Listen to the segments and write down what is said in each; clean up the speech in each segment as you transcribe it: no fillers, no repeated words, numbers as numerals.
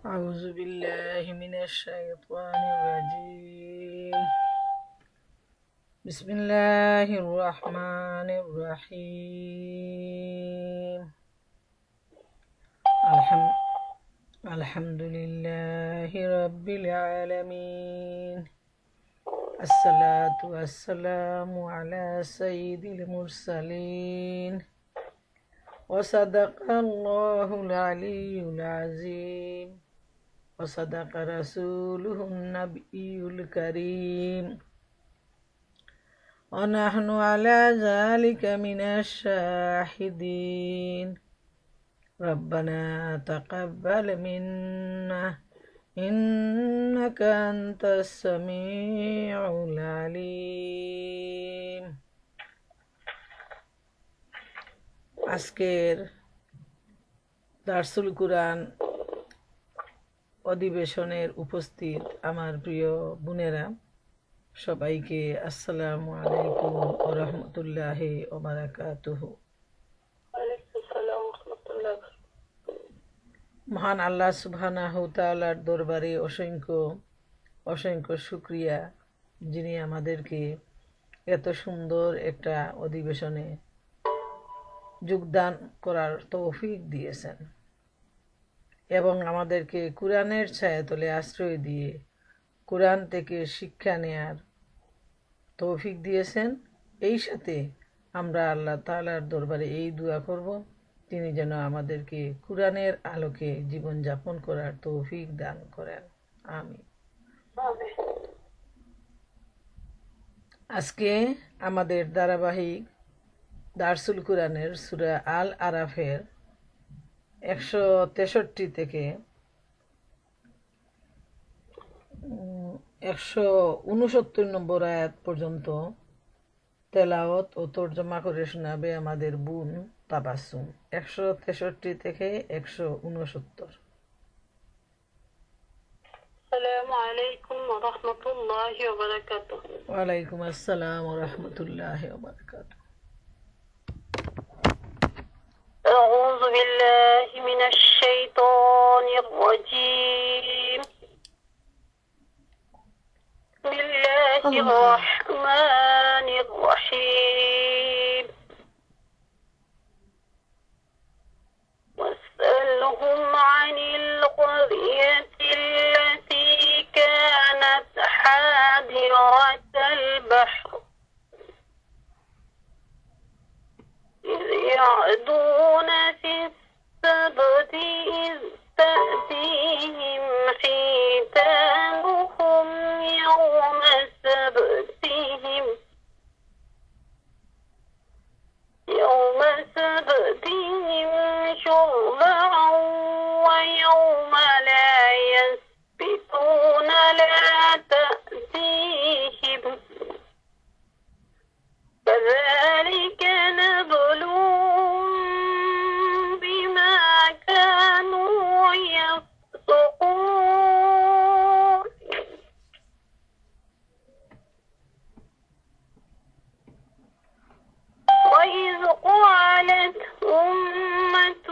أعوذ بالله من الشيطان الرجيم. بسم الله الرحمن الرحيم. الحمد لله رب العالمين. الصلاة والسلام على سيد المرسلين. وصدق الله العلي العظيم. وصدق رسوله النبي الكريم. ونحن على ذلك من الشاهدين. ربنا تقبل منا إنك أنت السميع العليم. আজকের দারসুল কুরআন অধিবেশনের উপস্থিত আমার প্রিয় বোনেরা, সবাইকে আসসালামু আলাইকুম ওয়া রাহমাতুল্লাহি ওয়া বারাকাতুহু। মহান আল্লাহ সুবহানাহু তাআলার দরবারে অসংখ্য অসংখ্য শুকরিয়া, যিনি আমাদেরকে এত সুন্দর একটা অধিবেশনে যোগদান করার তৌফিক দিয়েছেন এবং আমাদেরকে কুরআনের ছায়াতলে আশ্রয় দিয়ে কুরআন থেকে শিক্ষা নেয়ার তৌফিক দিয়েছেন। এই সাথে আমরা আল্লাহ তাআলার দরবারে এই দোয়া করব, তিনি যেন আমাদেরকে কুরআনের আলোকে জীবনযাপন করার তৌফিক দান করেন। আমিন। আজকে আমাদের ধারাবাহিক দারসুল কুরআনের সূরা আল আরাফের 163 থেকে 169 নম্বর আয়াত পর্যন্ত তেলাওয়াত ও তরজমা করে শোনাবে আমাদের বোন তাবাসসুম। 163 থেকে 169। السلام عليكم ورحمة الله وبركاته. ওয়ালাইকুম আসসালাম ওয়া রাহমাতুল্লাহি ওয়া বারাকাতুহু। أعوذ بالله من الشيطان الرجيم. بسم الله الرحمن الرحيم. واسألهم عن القرية التي كانت حاضرة البحر إذ يعدون في السبت إذ تأتيهم حيتانهم يوم سبتهم شرعا ويوم لا يسبتون لا تأتيهم كذلك نبلوهم بما كانوا يفسقون. وإذ قالت أمة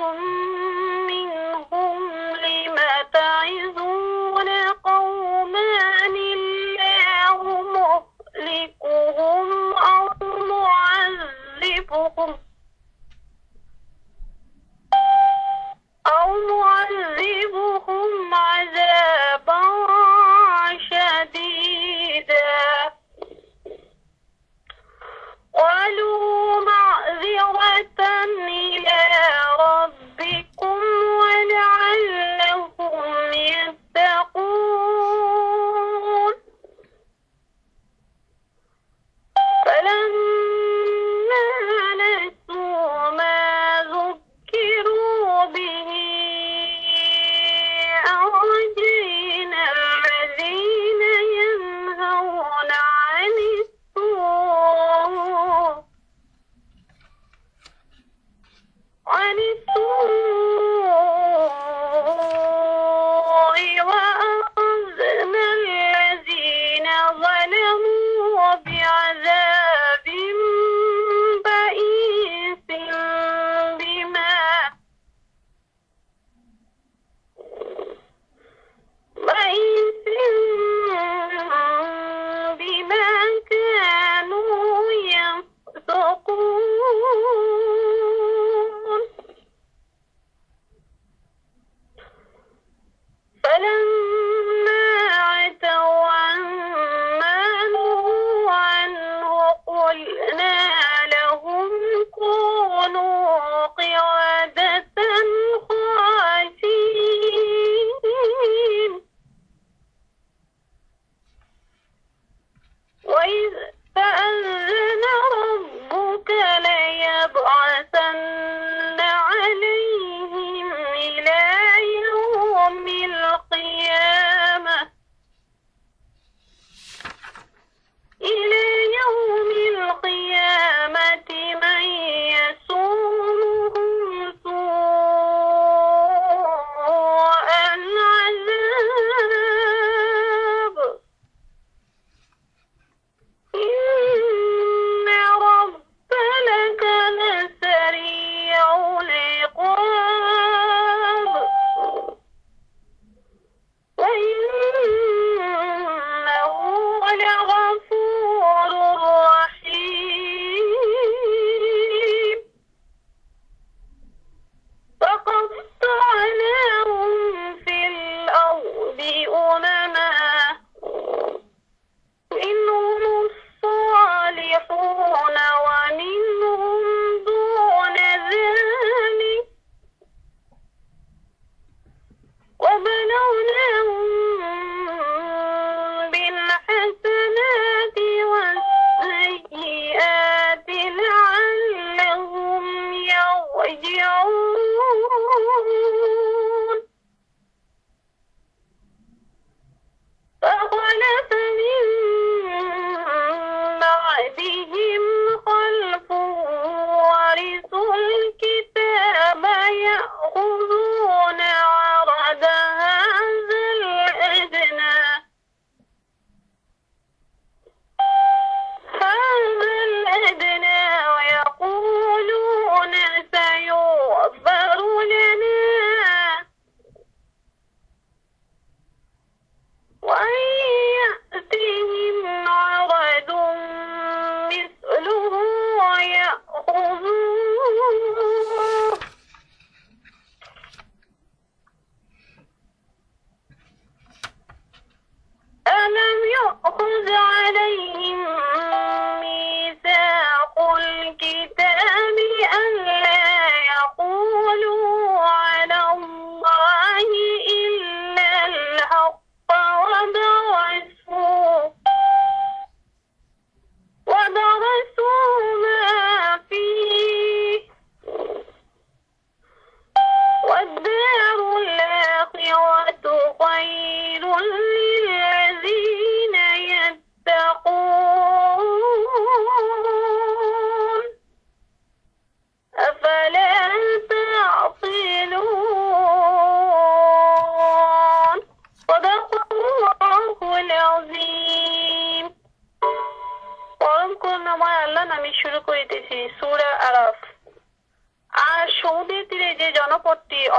منهم لم تعظون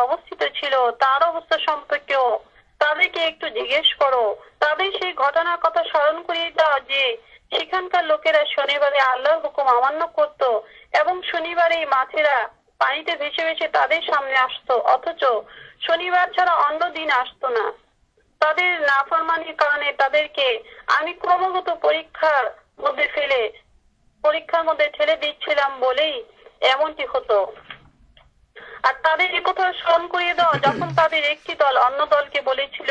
অবস্থিত ছিল তার অবস্থা সম্পর্কেও তাদেরকে একটু জিজ্ঞেস করো। তাদের সেই ঘটনার কথা স্মরণ করিয়ে দাও যে সেখানকার লোকেরা শনিবারে আল্লাহর হুকুম অমান্য করত এবং শনিবারে এই মাছেরা পানিতে ভেসে ভেসে তাদের সামনে আসতো, অথচ শনিবার ছাড়া অন্য দিন আসতো না। তাদের নাফরমানির কারণে তাদেরকে আমি ক্রমাগত পরীক্ষার মধ্যে ঠেলে দিচ্ছিলাম বলেই এমনটি হতো। আর তাদের একথা স্মরণ করিয়ে দাও যখন তাদের একটি দল অন্য দলকে বলেছিল,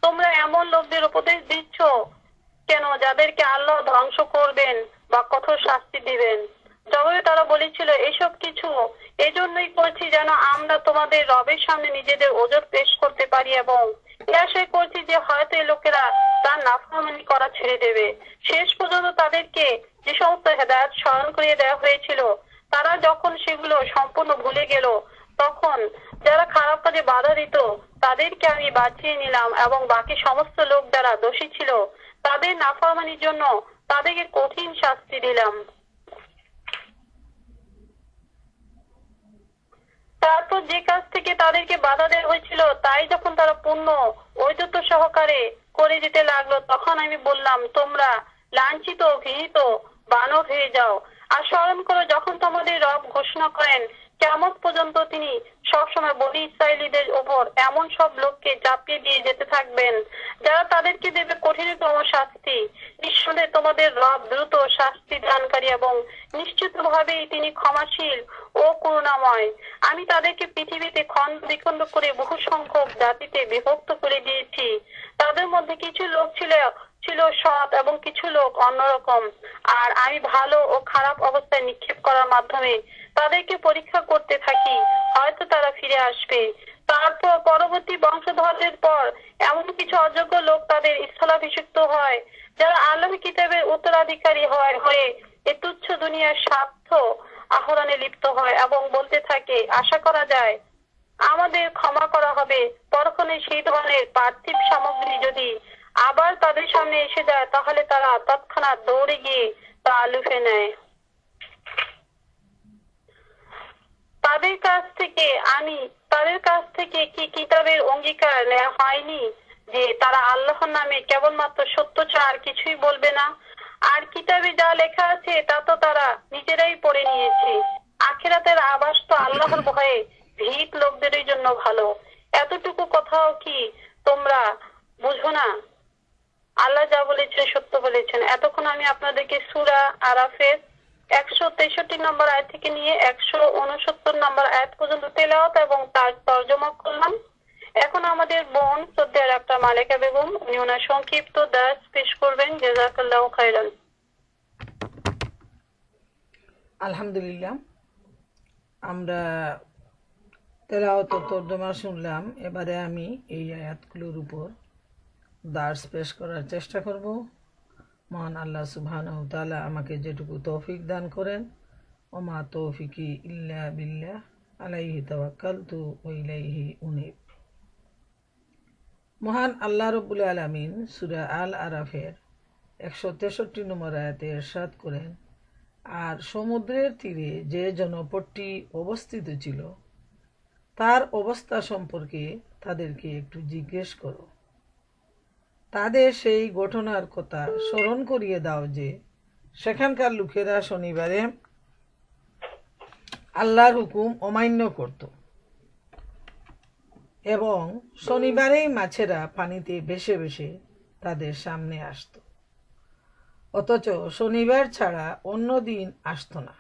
তোমরা এমন লোকদের উপদেশ দিচ্ছ কেন যাদেরকে আল্লাহ ধ্বংস করবেন বা কঠোর শাস্তি দিবেন। জবাবে তারা বলেছিল, এসব কিছু এজন্যই করছি যেন আমরা তোমাদের রবের সামনে নিজেদের ওজর পেশ করতে পারি এবং এ আশায় করছি যে হয়তো এই লোকেরা তার নাফরমানি করা ছেড়ে দেবে। শেষ পর্যন্ত তাদেরকে যে সমস্ত হেদায়েত স্মরণ করিয়ে দেওয়া হয়েছিল তারা যখন সেগুলো সম্পূর্ণ ভুলে গেল, তখন যারা খারাপ কাজে বাধা দিত তাদেরকে আমি বাঁচিয়ে নিলাম এবং বাকি সমস্ত লোক যারা দোষী ছিল তাদের নাফরমানির জন্য তাদেরকে কঠিন শাস্তি দিলাম। তারপর যে কাজ থেকে তাদেরকে বাধা দেওয়া হয়েছিল তাই যখন তারা পূর্ণ ঔদ্ধত্য সহকারে করে যেতে লাগলো, তখন আমি বললাম, তোমরা লাঞ্ছিত ঘৃণিত বানর হয়ে যাও। আর স্মরণ করো যখন তোমাদের রব ঘোষণা করেন কিয়ামত পর্যন্ত তিনি সবসময় বনী ইসরাইলীদের ওপর এমন সব লোককে চাপিয়ে দিয়ে যেতে থাকবেন যারা তাদেরকে দেবে কঠিনতম শাস্তি। নিঃসন্দেহে তোমাদের রব দ্রুত শাস্তি দানকারী এবং নিশ্চিতভাবেই তিনি ক্ষমাশীল ও করুণাময়। আমি তাদেরকে পৃথিবীতে খন্ড বিখণ্ড করে বহু সংখ্যক জাতিতে বিভক্ত করে দিয়েছি। তাদের মধ্যে কিছু লোক ছিল সৎ এবং কিছু লোক অন্যরকম। আর আমি ভালো ও খারাপ অবস্থায় নিক্ষেপ করার মাধ্যমে তাদেরকে পরীক্ষা করতে থাকি, হয়তো তারা ফিরে আসবে। তারপর পরবর্তী বংশধরদের পর এমন কিছু অযোগ্য লোক তাদের স্থলাভিষিক্ত হয় যারা আল্লাহর কিতাবের উত্তরাধিকারী হয়ে এ তুচ্ছ দুনিয়ার স্বার্থ আহরণে লিপ্ত হয় এবং বলতে থাকে, আশা করা যায় আমাদের ক্ষমা করা হবে। পরক্ষণে সেই ধরনের পার্থিব সামগ্রী যদি আবার তাদের সামনে এসে যায় তাহলে তারা তৎক্ষণাৎ দৌড়ে গিয়ে তা লুফে নেয়। তাদের কাছ থেকে কি কিতাবের অঙ্গীকার নেওয়া হয়নি যে তারা আল্লাহর নামে কেবলমাত্র সত্য ছাড়া আর কিছুই বলবে না? আর কিতাবে যা লেখা আছে তা তো তারা নিজেরাই পড়ে নিয়েছে। আখিরাতের আবাস তো আল্লাহর ভয়ে ভীত লোকদেরই জন্য ভালো। এতটুকু কথাও কি তোমরা বুঝো না? আল্লাহ যা বলেছেন সত্য বলেছেন। এতক্ষণ আমি আপনাদেরকে সূরা আরাফের 163 নম্বর আয়াত থেকে নিয়ে 169 নম্বর আয়াত পর্যন্ত তেলাওয়াত এবং তার তরজমা করলাম। এখন আমাদের বোন সদ্যের একটা মালেকা বেগম উনি ওনার সংক্ষিপ্ত দাস পেশ করবেন। জাযাকাল্লাহু খাইরান। আলহামদুলিল্লাহ, আমরা তেলাওয়াত ও তরজমা শুনলাম। এবারে আমি এই আয়াতগুলোর উপর দার্স পেশ করার চেষ্টা করব। মহান আল্লাহ সুবহানাহু ওয়া তাআলা আমাকে যেটুকু তৌফিক দান করেন। ওমা তৌফিকি ইল্লা বিল্লাহ আলাইহি তাওয়াক্কালতু ওয়া ইলাইহি উনীব। মহান আল্লাহ রাব্বুল আলামিন সূরা আল আরাফের 163 নম্বর আয়াতে ইরশাদ করেন, আর সমুদ্রের তীরে যে জনপদটি অবস্থিত ছিল তার অবস্থা সম্পর্কে তাদেরকে একটু জিজ্ঞেস করো। তাদের সেই ঘটনার কথা স্মরণ করিয়ে দাও যে সেখানকার লোকেরা শনিবারে আল্লাহর হুকুম অমান্য করত এবং শনিবারেই মাছেরা পানিতে ভেসে ভেসে তাদের সামনে আসত, অথচ শনিবার ছাড়া অন্য দিন আসতো না।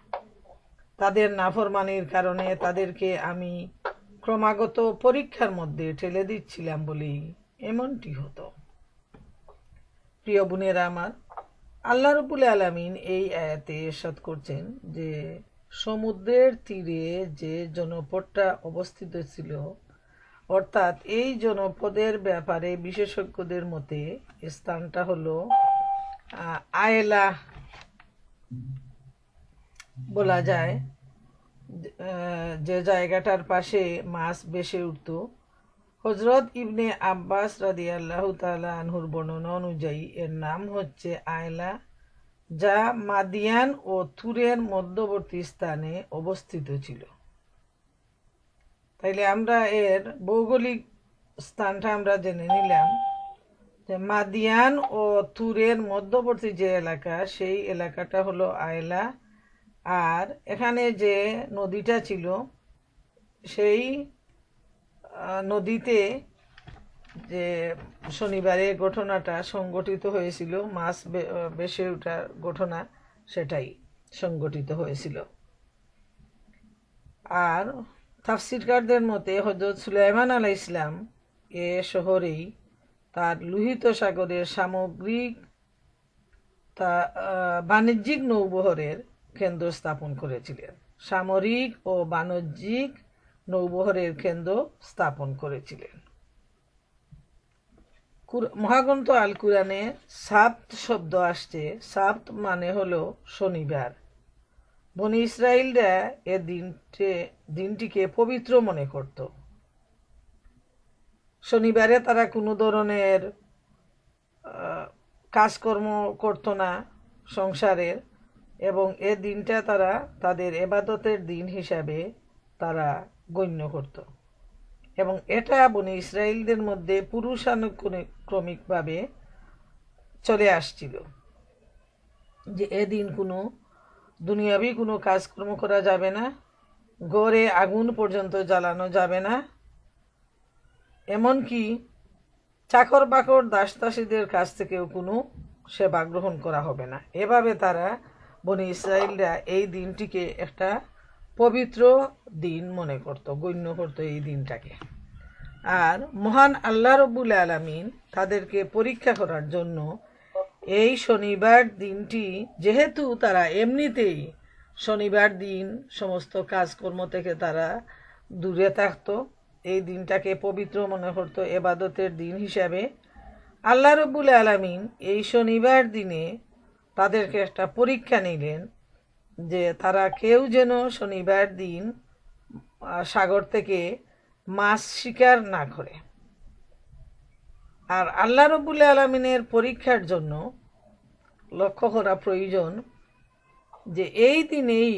তাদের নাফরমানির কারণে তাদেরকে আমি ক্রমাগত পরীক্ষার মধ্যে ঠেলে দিচ্ছিলাম বলেই এমনটি হতো। প্রিয় বোনেরা আমার, আল্লাহ রাব্বুল আলামিন এই আয়াতে ইরশাদ করছেন যে সমুদ্রের তীরে যে জনপদটা অবস্থিত ছিল, অর্থাৎ এই জনপদের ব্যাপারে বিশেষজ্ঞদের মতে স্থানটা হলো আয়লা বলা যায়, যে জায়গাটার পাশে মাছ ভেসে উঠত। হযরত ইবনে আব্বাস রাদিয়াল্লাহু তাআলা আনহুর বর্ণনা অনুযায়ী এর নাম হচ্ছে আয়লা, যা মাদিয়ান ও তুরের মধ্যবর্তী স্থানে অবস্থিত ছিল। তাইলে আমরা এর ভৌগোলিক স্থানটা আমরা জেনে নিলাম যে মাদিয়ান ও তুরের মধ্যবর্তী যে এলাকা, সেই এলাকাটা হলো আয়লা। আর এখানে যে নদীটা ছিল, সেই নদীতে যে শনিবারে ঘটনাটা সংঘটিত হয়েছিল, মাছ ভেসে ওঠার ঘটনা, সেটাই সংঘটিত হয়েছিল। আর তাফসিরকারদের মতে হযরত সুলাইমান আলাইহিস সালাম এ শহরেই তার লোহিত সাগরের বাণিজ্যিক নৌবহরের কেন্দ্র স্থাপন করেছিলেন। সামরিক ও বাণিজ্যিক নৌবহরের কেন্দ্র স্থাপন করেছিলেন। মহাগ্রন্থ আল কুরআনে সাব্ত শব্দ আসছে। সাব্ত মানে হলো শনিবার। বনী ইসরাইলরা এ দিনটিকে পবিত্র মনে করত। শনিবারে তারা কোনো ধরনের কাজকর্ম করত না সংসারের, এবং এ দিনটা তারা তাদের ইবাদতের দিন হিসাবে তারা গণ্য করত। এবং এটা বনী ইসরাইলদের মধ্যে পুরুষানুক্রমিকভাবে চলে আসছিল যে এদিন কোনো দুনিয়াবি কোনো কাজকর্ম করা যাবে না, ঘরে আগুন পর্যন্ত জ্বালানো যাবে না, এমনকি চাকর বাকর দাস দাসীদের কাছ থেকেও কোনো সেবা গ্রহণ করা হবে না। এভাবে তারা বনী ইসরাইলরা এই দিনটিকে একটা পবিত্র দিন মনে করত, গণ্য করত এই দিনটাকে। আর মহান আল্লাহ রব্বুল আলামিন তাদেরকে পরীক্ষা করার জন্য এই শনিবার দিনটি, যেহেতু তারা এমনিতেই শনিবার দিন সমস্ত কাজকর্ম থেকে তারা দূরে থাকতো, এই দিনটাকে পবিত্র মনে করতো ইবাদতের দিন হিসাবে, আল্লাহ রব্বুল আলামিন এই শনিবার দিনে তাদেরকে একটা পরীক্ষা নিলেন যে তারা কেউ যেন শনিবার দিন সাগর থেকে মাছ শিকার না করে। আর আল্লাহ রব্বুল আলামিনের পরীক্ষার জন্য লক্ষ্য করা প্রয়োজন যে এই দিনেই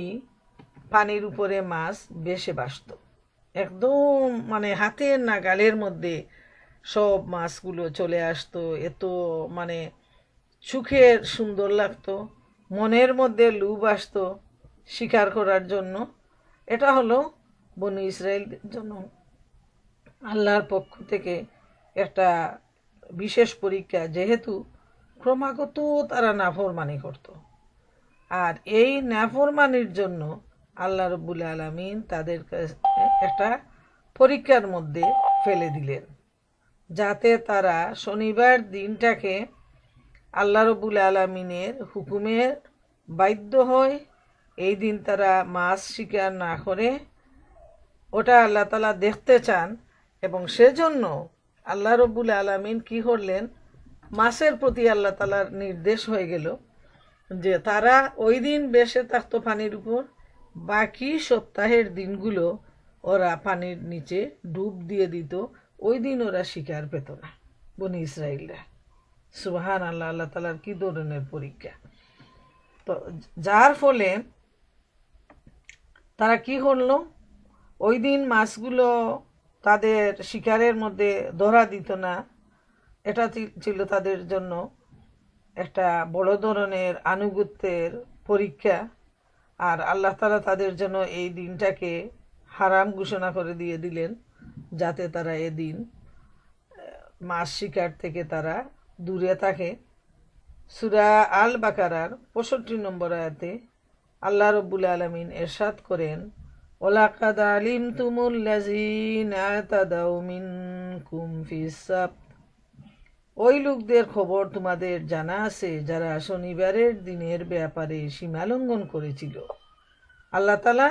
পানির উপরে মাছ ভেসে ভাসত, একদম মানে হাতের নাগালের মধ্যে সব মাছগুলো চলে আসতো। এত মানে চোখের সুন্দর লাগতো, মনের মধ্যে লোভ আসতো শিকার করার জন্য। এটা হলো বনী ইসরাইলদের জন্য আল্লাহর পক্ষ থেকে একটা বিশেষ পরীক্ষা, যেহেতু ক্রমাগত তারা নাফরমানি করত। আর এই নাফরমানির জন্য আল্লাহ রব্বুল আলামিন তাদের একটা পরীক্ষার মধ্যে ফেলে দিলেন, যাতে তারা শনিবার দিনটাকে আল্লাহ রব্বুল আলামিনের হুকুমের বাধ্য হয়, এই দিন তারা মাছ শিকার না করে। ওটা আল্লাহ তাআলা দেখতে চান, এবং সেজন্য আল্লাহ রব্বুল আলামিন কি করলেন, মাছের প্রতি আল্লাহ তাআলার নির্দেশ হয়ে গেল যে তারা ওই দিন বেঁচে থাকতো পানির উপর, বাকি সপ্তাহের দিনগুলো ওরা পানির নিচে ডুব দিয়ে দিত। ওই দিন ওরা শিকার পেত না বনী ইসরাইলরা। সুবহান আল্লাহ, আল্লাহ তাআলার কি ধরনের পরীক্ষা! তো যার ফলে তারা কি করলো, ওই দিন মাছগুলো তাদের শিকারের মধ্যে ধরা দিত না। এটা ছিল তাদের জন্য একটা বড় ধরনের আনুগত্যের পরীক্ষা। আর আল্লাহ তাআলা তাদের জন্য এই দিনটাকে হারাম ঘোষণা করে দিয়ে দিলেন, যাতে তারা এদিন মাছ শিকার থেকে তারা দূরে থাকে। সূরা আল বাকারার ৬৫ নম্বর আয়াতে আল্লাহ রব্বুল আলামিন ইরশাদ করেন, ওয়ালাকাদ আলিমতুমুল্লাযীনা আতাদাউ মিনকুম ফিস সাবত, ওই লোকদের খবর তোমাদের জানা আছে যারা শনিবারের দিনের ব্যাপারে সীমালঙ্ঘন করেছিল। আল্লাহ তাআলা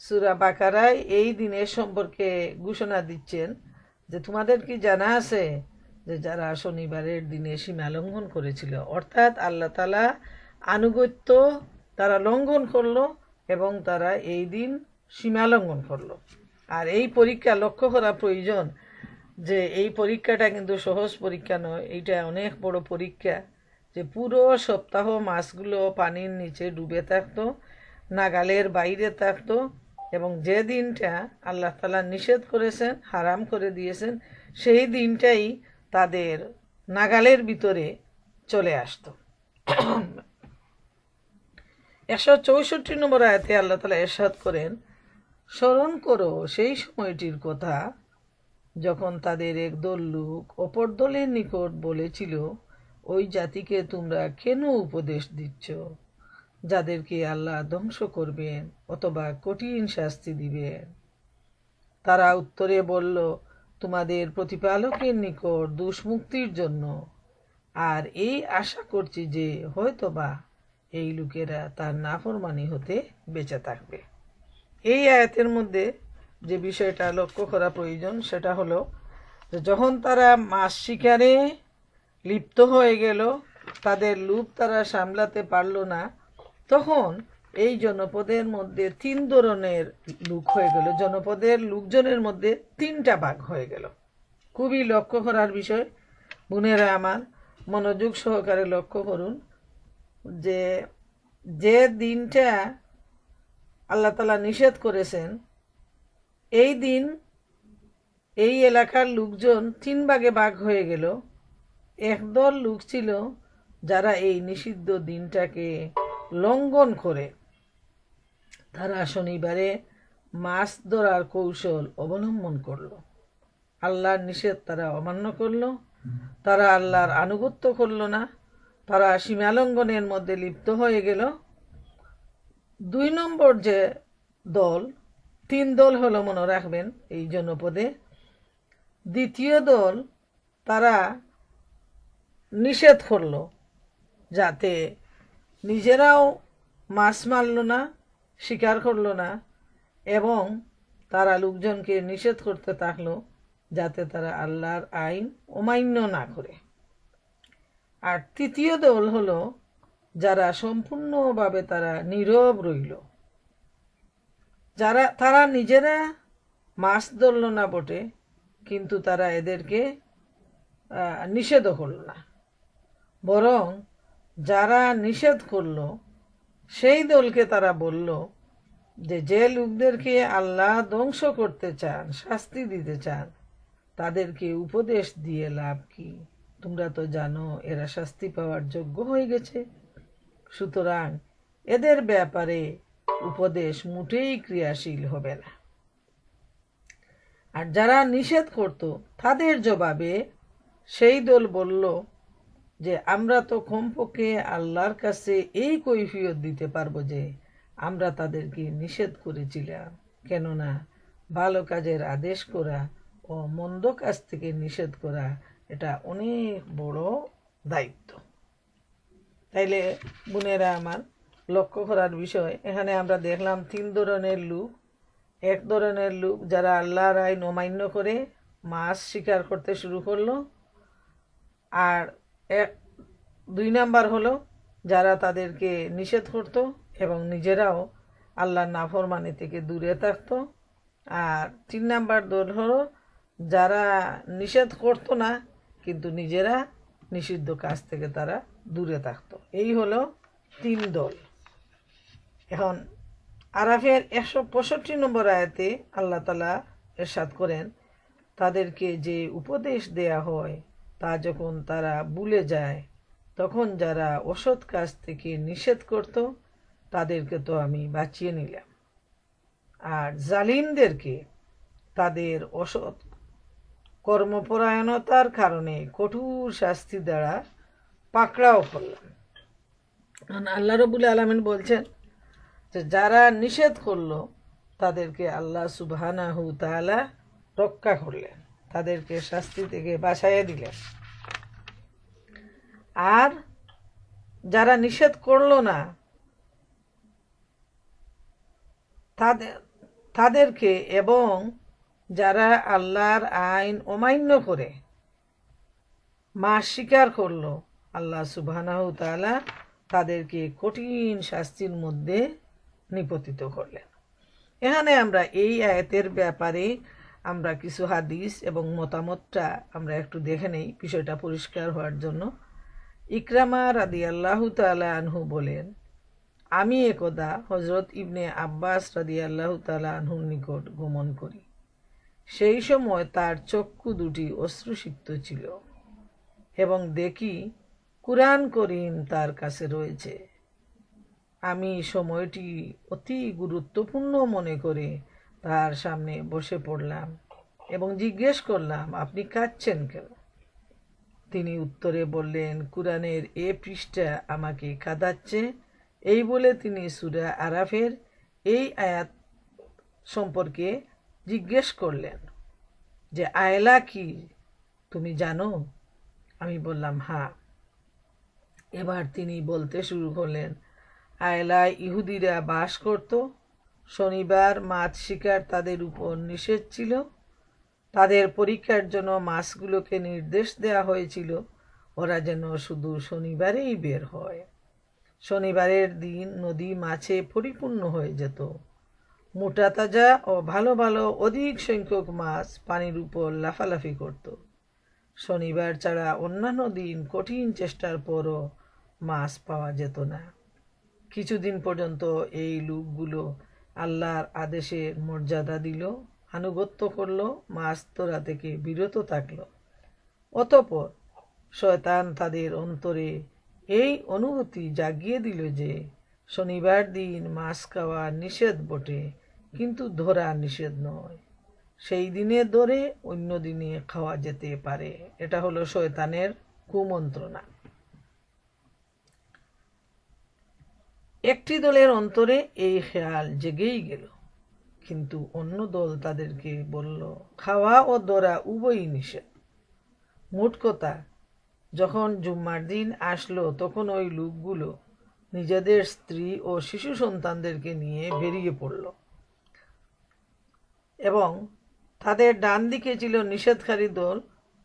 সূরা বাকারায় এই দিনের সম্পর্কে ঘোষণা দিচ্ছেন যে তোমাদের কি জানা আছে যে যারা শনিবারের দিনে সীমালঙ্ঘন করেছিল, অর্থাৎ আল্লাহ তাআলা আনুগত্য তারা লঙ্ঘন করলো এবং তারা এই দিন সীমালঙ্ঘন করলো। আর এই পরীক্ষা লক্ষ্য করা প্রয়োজন যে এই পরীক্ষাটা কিন্তু সহজ পরীক্ষা নয়, এইটা অনেক বড় পরীক্ষা। যে পুরো সপ্তাহ মাছগুলো পানির নিচে ডুবে থাকতো, নাগালের বাইরে থাকতো, এবং যে দিনটা আল্লাহ তাআলা নিষেধ করেছেন, হারাম করে দিয়েছেন, সেই দিনটাই তাদের নাগালের ভিতরে চলে আসতো। 164 নম্বর আয়াতে আল্লাহ তাআলা ইরশাদ করেন, স্মরণ করো সেই সময়টির কথা যখন তাদের একদল লোক অপর দলের নিকট বলেছিল, ওই জাতিকে তোমরা কেন উপদেশ দিচ্ছ যাদেরকে আল্লাহ ধ্বংস করবেন অথবা কঠিন শাস্তি দিবেন? তারা উত্তরে বলল, তোমাদের প্রতিপালকের নিকট দুষ্মুক্তির জন্য, আর এই আশা করছি যে হয়তোবা এই লোকেরা তার নাফরমানি হতে বেঁচে থাকবে। এই আয়াতের মধ্যে যে বিষয়টা লক্ষ্য করা প্রয়োজন সেটা হলো যে যখন তারা মাছ শিকারে লিপ্ত হয়ে গেল, তাদের লোভ তারা সামলাতে পারল না, তখন এই জনপদের মধ্যে 3 ধরনের লোক হয়ে গেল। জনপদের লোকজনের মধ্যে 3টা ভাগ হয়ে গেল। খুবই লক্ষ্য করার বিষয়। বোনেরা আমার, মনোযোগ সহকারে লক্ষ্য করুন যে যে দিনটা আল্লাহ তাআলা নিষেধ করেছেন, এই দিন এই এলাকার লোকজন 3 ভাগে ভাগ হয়ে গেল। একদল লোক ছিল যারা এই নিষিদ্ধ দিনটাকে লঙ্ঘন করে তারা শনিবারে মাছ ধরার কৌশল অবলম্বন করলো। আল্লাহর নিষেধ তারা অমান্য করলো, তারা আল্লাহর আনুগত্য করলো না, তারা সীমালঙ্ঘনের মধ্যে লিপ্ত হয়ে গেল। 2 নম্বর যে দল, 3 দল হলো মনে রাখবেন এই জনপদে। দ্বিতীয় দল তারা নিষেধ করলো, যাতে নিজেরাও মাছ মারল না, শিকার করলো না, এবং তারা লোকজনকে নিষেধ করতে থাকলো যাতে তারা আল্লাহর আইন অমান্য না করে। আর তৃতীয় দল হলো যারা সম্পূর্ণভাবে তারা নীরব রইল, তারা নিজেরা মাছ ধরল না বটে, কিন্তু তারা এদেরকে নিষেধও করল না, বরং যারা নিষেধ করলো সেই দলকে তারা বলল যে লোকদেরকে আল্লাহ ধ্বংস করতে চান, শাস্তি দিতে চান, তাদেরকে উপদেশ দিয়ে লাভ কি? তোমরা তো জানো এরা শাস্তি পাওয়ার যোগ্য হয়ে গেছে, সুতরাং এদের ব্যাপারে উপদেশ মোটেই ক্রিয়াশীল হবে না। আর যারা নিষেধ করত তাদের জবাবে সেই দল বলল যে আমরা তো কমপক্ষে আল্লাহর কাছে এই কৈফিয়ত দিতে পারবো যে আমরা তাদেরকে নিষেধ করেছিলাম, কেননা ভালো কাজের আদেশ করা ও মন্দ কাজ থেকে নিষেধ করা এটা অনেক বড় দায়িত্ব। তাইলে বোনেরা আমার, লক্ষ্য করার বিষয়, এখানে আমরা দেখলাম 3 ধরনের লোক। এক ধরনের লোক যারা আল্লাহর আইন অমান্য করে মাছ শিকার করতে শুরু করলো, আর 2 নাম্বার হলো যারা তাদেরকে নিষেধ করত এবং নিজেরাও আল্লাহর নাফরমানি থেকে দূরে থাকতো, আর 3 নাম্বার দল হলো যারা নিষেধ করতো না কিন্তু নিজেরা নিষিদ্ধ কাজ থেকে তারা দূরে থাকতো। এই হলো 3 দল। এখন আরাফের 165 নম্বর আয়াতে আল্লাহ তাআলা ইরশাদ করেন, তাদেরকে যে উপদেশ দেয়া হয় তা যখন তারা ভুলে যায়, তখন যারা অসৎ কাজ থেকে নিষেধ করত তাদেরকে তো আমি বাঁচিয়ে নিলাম, আর জালিমদেরকে তাদের অসৎ কর্মপরায়ণতার কারণে কঠোর শাস্তি দ্বারা পাকড়াও করলাম। আল্লাহ রাব্বুল আলামিন বলছেন যে যারা নিষেধ করলো তাদেরকে আল্লাহ সুবহানাহু তাআলা রক্ষা করলেন, তাদেরকে শাস্তি থেকে বাঁচাইয়া দিলেন। আর যারা নিষেধ করলো না তাদেরকে, এবং যারা আল্লাহর আইন অমান্য করে মাছ শিকার করলো, আল্লাহ সুবহানাহু তাআলা তাদেরকে কঠিন শাস্তির মধ্যে নিপতিত করলেন। এখানে আমরা এই আয়াতের ব্যাপারে আমরা কিছু হাদিস এবং মতামতটা আমরা একটু দেখে নেই বিষয়টা পরিষ্কার হওয়ার জন্য। ইকরামা রাদিয়াল্লাহু তাআলা আনহু বলেন, আমি একদা হযরত ইবনে আব্বাস রাদিয়াল্লাহু তাআলা আনহুর নিকট গমন করি। সেই সময় তার চক্ষু দুটি অশ্রুসিক্ত ছিল এবং দেখি কুরআন করিম তার কাছে রয়েছে। আমি সময়টি অতি গুরুত্বপূর্ণ মনে করে তার সামনে বসে পড়লাম এবং জিজ্ঞেস করলাম, আপনি কাঁদছেন কেন? তিনি উত্তরে বললেন, কুরআনের এ পৃষ্ঠা আমাকে কাঁদাচ্ছে। এই বলে তিনি সূরা আরাফের এই আয়াত সম্পর্কে জিজ্ঞেস করলেন যে আয়লা কি তুমি জানো? আমি বললাম হ্যাঁ। এবার তিনি বলতে শুরু করলেন, আয়লায় ইহুদিরা বাস করত। শনিবার মাছ শিকার তাদের উপর নিষেধ ছিল। তাদের পরীক্ষার জন্য মাছগুলোকে নির্দেশ দেওয়া হয়েছিল ওরা যেন শুধু শনিবারেই বের হয়। শনিবারের দিন নদী মাছে পরিপূর্ণ হয়ে যেত। মোটা তাজা ও ভালো ভালো অধিক সংখ্যক মাছ পানির উপর লাফালাফি করত। শনিবার ছাড়া অন্যান্য দিন কঠিন চেষ্টার পরও মাছ পাওয়া যেত না। কিছুদিন পর্যন্ত এই লোকগুলো আল্লাহর আদেশের মর্যাদা দিল, আনুগত্য করল, মাছ ধরা থেকে বিরত থাকল। অতঃপর শয়তান তাদের অন্তরে এই অনুভূতি জাগিয়ে দিল যে শনিবার দিন মাছ খাওয়া নিষেধ বটে, কিন্তু ধরা নিষেধ নয়। সেই দিনে ধরে অন্য দিনে খাওয়া যেতে পারে। এটা হলো শয়তানের কুমন্ত্রণা। একটি দলের অন্তরে এই খেয়াল জেগেই গেল, কিন্তু অন্য দল তাদেরকে বলল, খাওয়া ও ধরা উভয়ই নিষেধ। মোট কথা, যখন জুম্মার দিন আসলো তখন ওই লোকগুলো নিজেদের স্ত্রী ও শিশু সন্তানদেরকে নিয়ে বেরিয়ে পড়ল এবং তাদের ডান দিকে ছিল নিষেধকারী দল,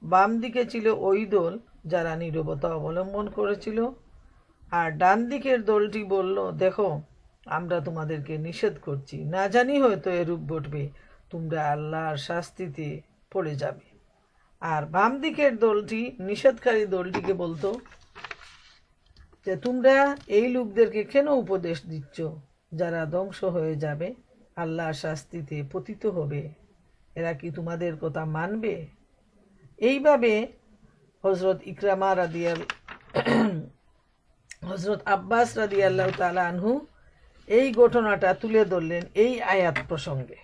বাম দিকে ছিল ওই দল যারা নীরবতা অবলম্বন করেছিল। আর ডান দিকের দলটি বলল, দেখো, আমরা তোমাদেরকে নিষেধ করছি, না জানি হয়তো এরূপ ঘটবে, তোমরা আল্লাহর শাস্তিতে পড়ে যাবে। আর বাম দিকের দলটি নিষেধকারী দলটিকে বলতো যে তোমরা এই লোকদেরকে কেন উপদেশ দিচ্ছ যারা ধ্বংস হয়ে যাবে, আল্লাহর শাস্তিতে পতিত হবে? এরা কি তোমাদের কথা মানবে? এইভাবে হযরত আব্বাস রাদিয়াল্লাহু তাআলা আনহু এই ঘটনাটা তুলে ধরলেন এই আয়াত প্রসঙ্গে,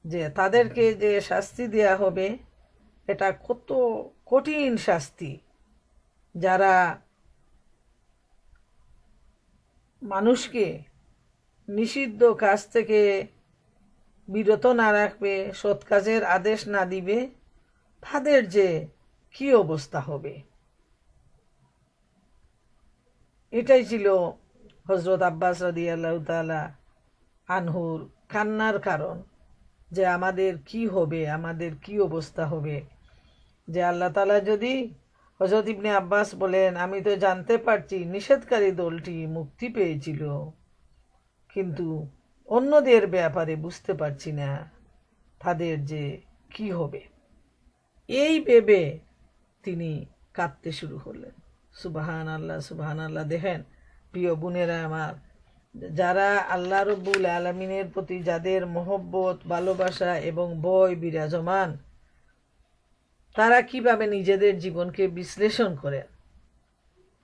যে তাদেরকে যে শাস্তি দেয়া হবে এটা কত কঠিন শাস্তি। যারা মানুষকে নিষিদ্ধ কাজ থেকে বিরত না রাখবে, সৎ কাজের আদেশ না দিবে, তাদের যে কি অবস্থা হবে। এটাই ছিল হযরত আব্বাস রাদিয়াল্লাহু তাআলা আনহুর কান্নার কারণ, যে আমাদের কি হবে, আমাদের কি অবস্থা হবে। যে আল্লাহ তাআলা যদি, হযরত ইবনে আব্বাস বলেন, আমি তো জানতে পারছি নিষেধকারী দলটি মুক্তি পেয়েছিল, কিন্তু অন্যদের ব্যাপারে বুঝতে পারছি না তাদের যে কি হবে। এই ভেবে তিনি কাঁদতে শুরু করলেন। সুবহানাল্লাহ, সুবহানাল্লাহ। দেখেন প্রিয় বোনেরা আমার, যারা আল্লাহ রব্বুল আলামিনের প্রতি যাদের মহব্বত, ভালোবাসা এবং ভয় বিরাজমান, তারা কিভাবে নিজেদের জীবনকে বিশ্লেষণ করেন।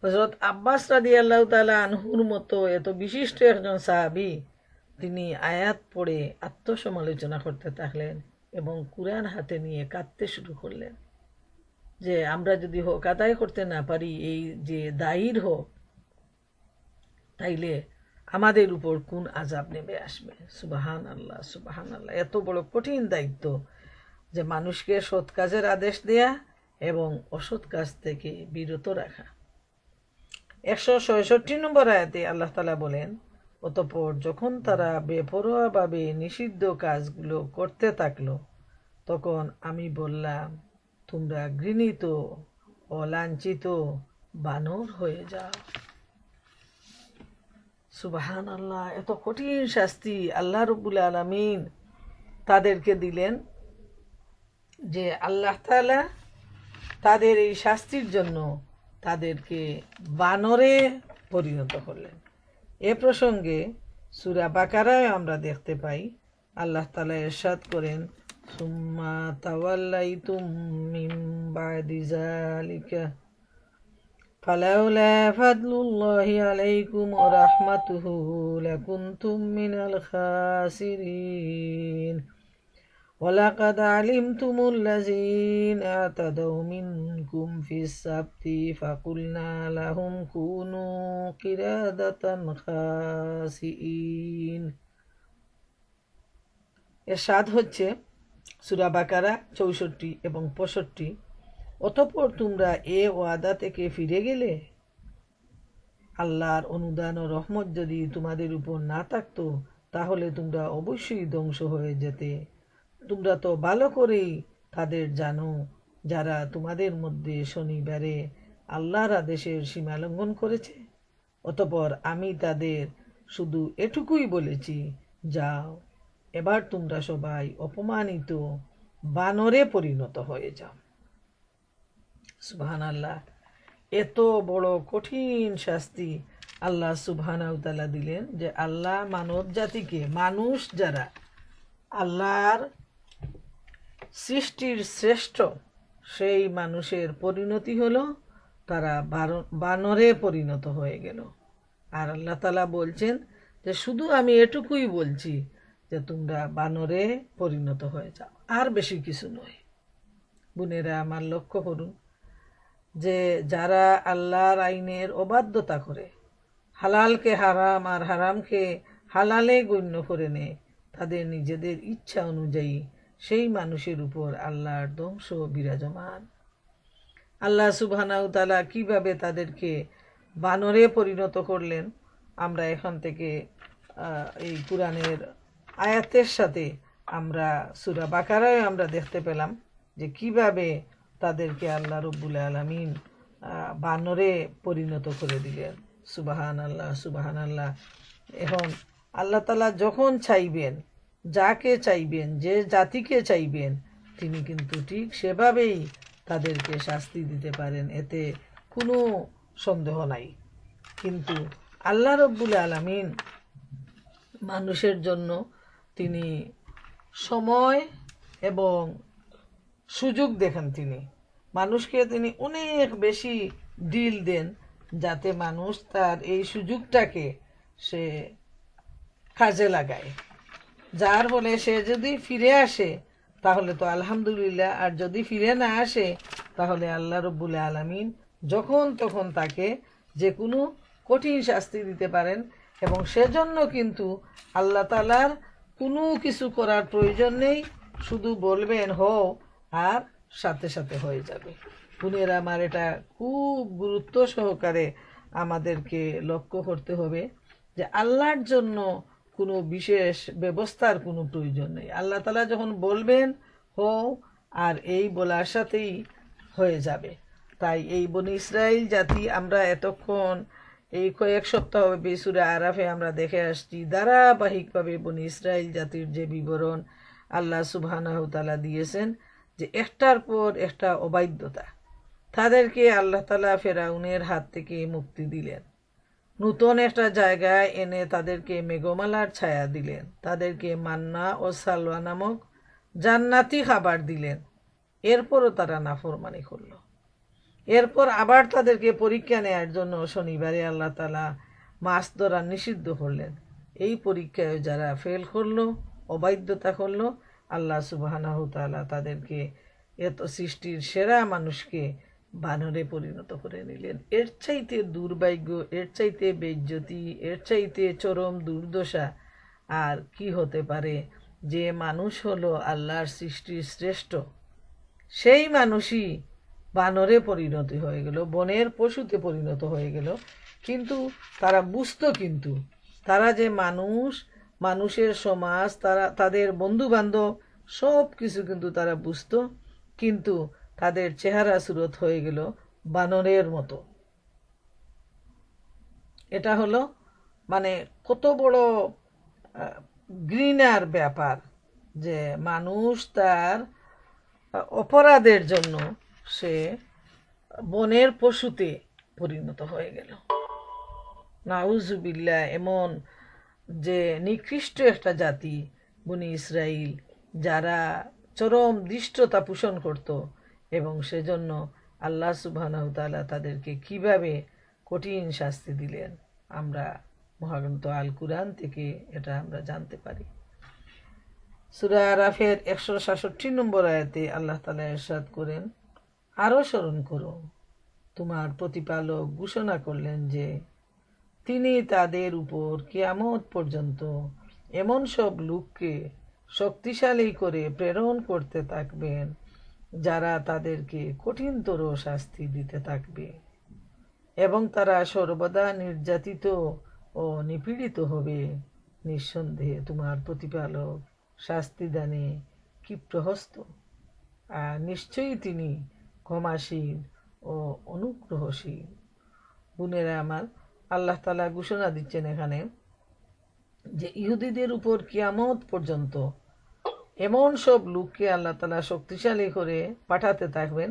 হযরত আব্বাস রাদিয়াল্লাহু তাআলা আনহুর মতো এত বিশিষ্ট একজন সাহাবী, তিনি আয়াত পড়ে আত্মসমালোচনা করতে থাকলেন এবং কুরআন হাতে নিয়ে কাঁদতে শুরু করলেন যে আমরা যদি হক আদায় করতে না পারি, এই যে দায়ীর হক, তাইলে আমাদের উপর কোন আযাব নেমে আসবে। সুবহানাল্লাহ, সুবহানাল্লাহ। এত বড় কঠিন দায়িত্ব যে মানুষকে সৎ কাজের আদেশ দেয়া এবং অসৎ কাজ থেকে বিরত রাখা। 166 নম্বর আয়াতে আল্লাহ তাআলা বলেন, অতঃপর যখন তারা বেপরোয়াভাবে নিষিদ্ধ কাজগুলো করতে থাকলো, তখন আমি বললাম, তোমরা ঘৃণিত ও লাঞ্ছিত বানর হয়ে যাও। সুবহানাল্লাহ। এত কঠিন শাস্তি আল্লাহ রাব্বুল আলামিন তাদেরকে দিলেন, যে আল্লাহ তাআলা তাদের এই শাস্তির জন্য তাদেরকে বানরে পরিণত করলেন। এ প্রসঙ্গে সূরা বাকারায় আমরা দেখতে পাই আল্লাহ তাআলা ইরশাদ করেন, সুম্মা তাওয়াল্লাইতুম মিন বাদি যালিকা ফালাউলা ফাদলুল্লাহি আলাইকুম ওয়া রাহমাতুহু লাকুনতুম মিনাল খাসিরিন ওয়ালাকাদ আলিমতুমুল লাযীনা আতাদাউ মিনকুম ফিস সাবতি ফাকুলনা লাহুম কুনু কিরাদাতান খাসিইন। এর স্বাদ হচ্ছে সূরা বাকারা ৬৪ এবং ৬৫। অতঃপর তোমরা এ ওয়াদা থেকে ফিরে গেলে, আল্লাহর অনুদান ও রহমত যদি তোমাদের উপর না থাকতো তাহলে তোমরা অবশ্যই ধ্বংস হয়ে যেতে। তোমরা তো ভালো করেই তাদের জানো যারা তোমাদের মধ্যে শনিবারে আল্লাহর আদেশের সীমা লঙ্ঘন করেছে। অতঃপর আমি তাদের শুধু এটুকুই বলেছি, যাও, এবার তোমরা সবাই অপমানিত বানরে পরিণত হয়ে যাও। সুবহানাল্লাহ। এত বড় কঠিন শাস্তি আল্লাহ সুবহানাহু ওয়া তাআলা দিলেন যে আল্লাহ মানব জাতিকে, মানুষ যারা আল্লাহর সৃষ্টির শ্রেষ্ঠ, সেই মানুষের পরিণতি হলো তারা বানরে পরিণত হয়ে গেল। আর আল্লাহ তাআলা বলছেন যে শুধু আমি এটুকুই বলছি যে তোমরা বানরে পরিণত হয়ে যাও, আর বেশি কিছু নয়। বোনেরা আমার, লক্ষ্য করুন যে যারা আল্লাহর আইনের অবাধ্যতা করে, হালালকে হারাম আর হারামকে হালালে গণ্য করে নেয়, তাদের নিজেদের ইচ্ছা অনুযায়ী, সেই মানুষের উপর আল্লাহর ধ্বংস বিরাজমান। আল্লাহ সুবহানাহু ওয়া তাআলা কিভাবে তাদেরকে বানরে পরিণত করলেন, আমরা এখান থেকে এই কোরআনের আয়াতের সাথে আমরা সূরা বাকারায় আমরা দেখতে পেলাম যে কিভাবে তাদেরকে আল্লাহ রব্বুল আলামিন বানরে পরিণত করে দিলেন। সুবহানাল্লাহ, সুবহানাল্লাহ। এখন আল্লাহ তাআলা যখন চাইবেন, যাকে চাইবেন, যে জাতিকে চাইবেন, তিনি কিন্তু ঠিক সেভাবেই তাদেরকে শাস্তি দিতে পারেন, এতে কোনো সন্দেহ নাই। কিন্তু আল্লাহ রব্বুল আলামিন মানুষের জন্য তিনি সময় এবং সুযোগ দেখেন। তিনি মানুষকে তিনি অনেক বেশি ডিল দেন, যাতে মানুষ তার এই সুযোগটাকে সে কাজে লাগায়, যার ফলে সে যদি ফিরে আসে তাহলে তো আলহামদুলিল্লাহ, আর যদি ফিরে না আসে তাহলে আল্লাহ রব্বুল আলামিন যখন তখন তাকে যে কোনো কঠিন শাস্তি দিতে পারেন। এবং সেজন্য কিন্তু আল্লাহ তাআলার কোনো কিছু করার প্রয়োজন নেই, শুধু বলবেন হও, আর সাথে সাথে হয়ে যাবে। বোনেরা আমার, এটা খুব গুরুত্ব সহকারে আমাদেরকে লক্ষ্য করতে হবে যে আল্লাহর জন্য কোনো বিশেষ ব্যবস্থার কোনো প্রয়োজন নেই। আল্লাহ তাআলা যখন বলবেন হও, আর এই বলার সাথেই হয়ে যাবে। তাই এই বনি ইসরাইল জাতি, আমরা এতক্ষণ এই কয়েক সপ্তাহ সূরা আরাফে আমরা দেখে আসছি ধারাবাহিকভাবে বনি ইসরাইল জাতির যে বিবরণ আল্লাহ সুবহানাহু ওয়া তাআলা দিয়েছেন, যে একটার পর একটা অবাধ্যতা। তাদেরকে আল্লাহ তাআলা ফেরাউনের হাত থেকে মুক্তি দিলেন, নতুন একটা জায়গায় এনে তাদেরকে মেঘমালার ছায়া দিলেন, তাদেরকে মান্না ও সালওয়া নামক জান্নাতি খাবার দিলেন। এরপরও তারা নাফরমানি করল। এরপর আবার তাদেরকে পরীক্ষা নেয়ার জন্য শনিবারে আল্লাহ তাআলা মাছ ধরা নিষিদ্ধ করলেন। এই পরীক্ষায় যারা ফেল করলো, অবাধ্যতা করলো, আল্লাহ সুবহানাহু ওয়া তাআলা তাদেরকে, এত সৃষ্টির সেরা মানুষকে, বানরে পরিণত করে নিলেন। এর চাইতে দুর্ভাগ্য, এর চাইতে বেইজ্জতি, এর চাইতে চরম দুর্দশা আর কি হতে পারে? যে মানুষ হলো আল্লাহর সৃষ্টির শ্রেষ্ঠ, সেই মানুষই বানরে পরিণত হয়ে গেল, বনের পশুতে পরিণত হয়ে গেল। কিন্তু তারা বুঝতো, কিন্তু তারা যে মানুষ, মানুষের সমাজ, তারা তাদের বন্ধু বান্ধব সব কিছু কিন্তু তারা বুঝতো, কিন্তু তাদের চেহারা সুরত হয়ে গেল বানরের মতো। এটা হলো মানে কত বড় ঘৃণার ব্যাপার যে মানুষ তার অপরাধের জন্য সে বনের পশুতে পরিণত হয়ে গেল। নাউজুবিল্লাহ, এমন যে নিকৃষ্ট একটা জাতি বনি ইসরাইল, যারা চরম দৃষ্টতা পোষণ করত, এবং সেজন্য আল্লাহ সুবহানাহু তাআলা তাদেরকে কিভাবে কঠিন শাস্তি দিলেন আমরা মহাগ্রন্থ আল কুরআন থেকে এটা আমরা জানতে পারি। সূরা আরাফের 166 নম্বর আয়াতে আল্লাহ তাআলা ইরশাদ করেন, আরো স্মরণ করো, তোমার প্রতিপালক ঘোষণা করলেন যে তিনি তাদের উপর কিয়ামত পর্যন্ত এমন সব লোককে শক্তিশালী করে প্রেরণ করতে থাকবেন যারা তাদেরকে কঠিনতর শাস্তি দিতে থাকবে, এবং তারা সর্বদা নির্যাতিত ও নিপীড়িত হবে। নিঃসন্দেহে তোমার প্রতিপালক শাস্তি দানে ক্ষিপ্রহস্ত, আর নিশ্চয়ই তিনি ক্ষমাশীল ও অনুগ্রহশীল। বোনেরা আমার, আল্লাহ তাআলা ঘোষণা দিচ্ছেন এখানে যে ইহুদিদের উপর কিয়ামত পর্যন্ত এমন সব লোককে আল্লাহ তাআলা শক্তিশালী করে পাঠাতে থাকবেন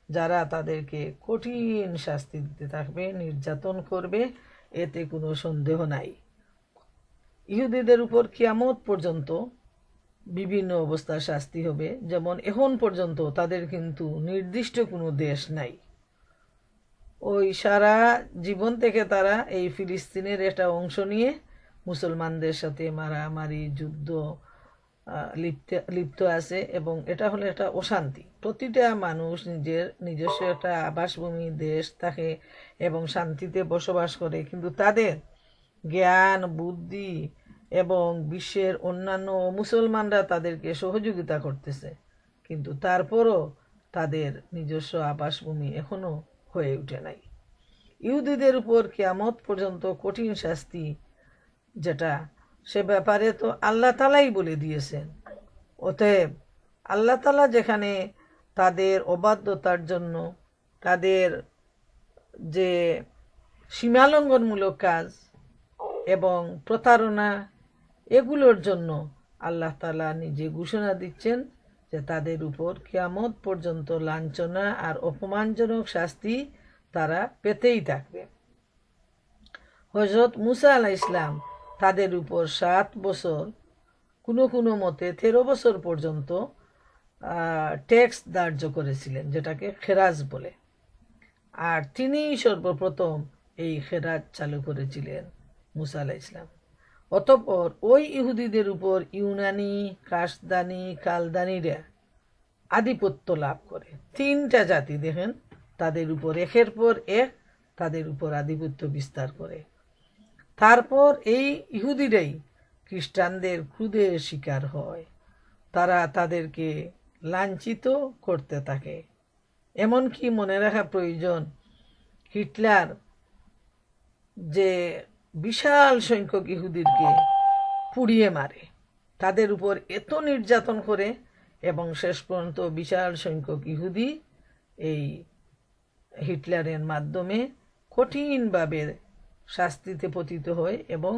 যারা তাদেরকে কঠিন শাস্তি দিতে থাকবে, নির্যাতন করবে, এতে কোনো সন্দেহ নাই। ইহুদিদের উপর কিয়ামত পর্যন্ত বিভিন্ন অবস্থার শাস্তি হবে, যেমন এখন পর্যন্ত তাদের কিন্তু নির্দিষ্ট কোনো দেশ নাই। ওই সারা জীবন থেকে তারা এই ফিলিস্তিনের একটা অংশ নিয়ে মুসলমানদের সাথে মারামারি যুদ্ধ লিপ্ত আছে, এবং এটা হলো একটা অশান্তি। প্রতিটা মানুষ নিজস্ব একটা আবাসভূমি দেশ থাকে এবং শান্তিতে বসবাস করে, কিন্তু তাদের জ্ঞান বুদ্ধি এবং বিশ্বের অন্যান্য মুসলমানরা তাদেরকে সহযোগিতা করতেছে, কিন্তু তারপরও তাদের নিজস্ব আবাসভূমি এখনো হয়ে ওঠে নাই। ইহুদিদের উপর কিয়ামত পর্যন্ত কঠিন শাস্তি যেটা, সে ব্যাপারে তো আল্লাহ তাআলাই বলে দিয়েছেন। অতএব আল্লাহ তাআলা যেখানে তাদের অবাধ্যতার জন্য, তাদের যে সীমালঙ্ঘনমূলক কাজ এবং প্রতারণা, এগুলোর জন্য আল্লাহ তাআলা নিজে ঘোষণা দিচ্ছেন যে তাদের উপর কিয়ামত পর্যন্ত লাঞ্ছনা আর অপমানজনক শাস্তি তারা পেতেই থাকবে। হযরত মুসা আলাইহিস সালাম তাদের উপর 7 বছর, কোনো কোনো মতে 13 বছর পর্যন্ত ট্যাক্স ধার্য করেছিলেন, যেটাকে খেরাজ বলে। আর তিনিই সর্বপ্রথম এই খেরাজ চালু করেছিলেন, মুসা আলাইহিস সালাম। অতঃপর ওই ইহুদিদের উপর ইউনানি, কাশদানি, কালদানিরা আধিপত্য লাভ করে। 3টা জাতি দেখেন, তাদের উপর একের পর এক তাদের উপর আধিপত্য বিস্তার করে। তারপর এই ইহুদিরাই খ্রিস্টানদের ক্রোধের শিকার হয়, তারা তাদেরকে লাঞ্ছিত করতে থাকে। এমনকি মনে রাখা প্রয়োজন, হিটলার যে বিশাল সংখ্যক ইহুদিকে পুড়িয়ে মারে, তাদের উপর এত নির্যাতন করে, এবং শেষ পর্যন্ত বিশাল সংখ্যক ইহুদি এই হিটলারের মাধ্যমে কঠিনভাবে শাস্তিতে পতিত হয় এবং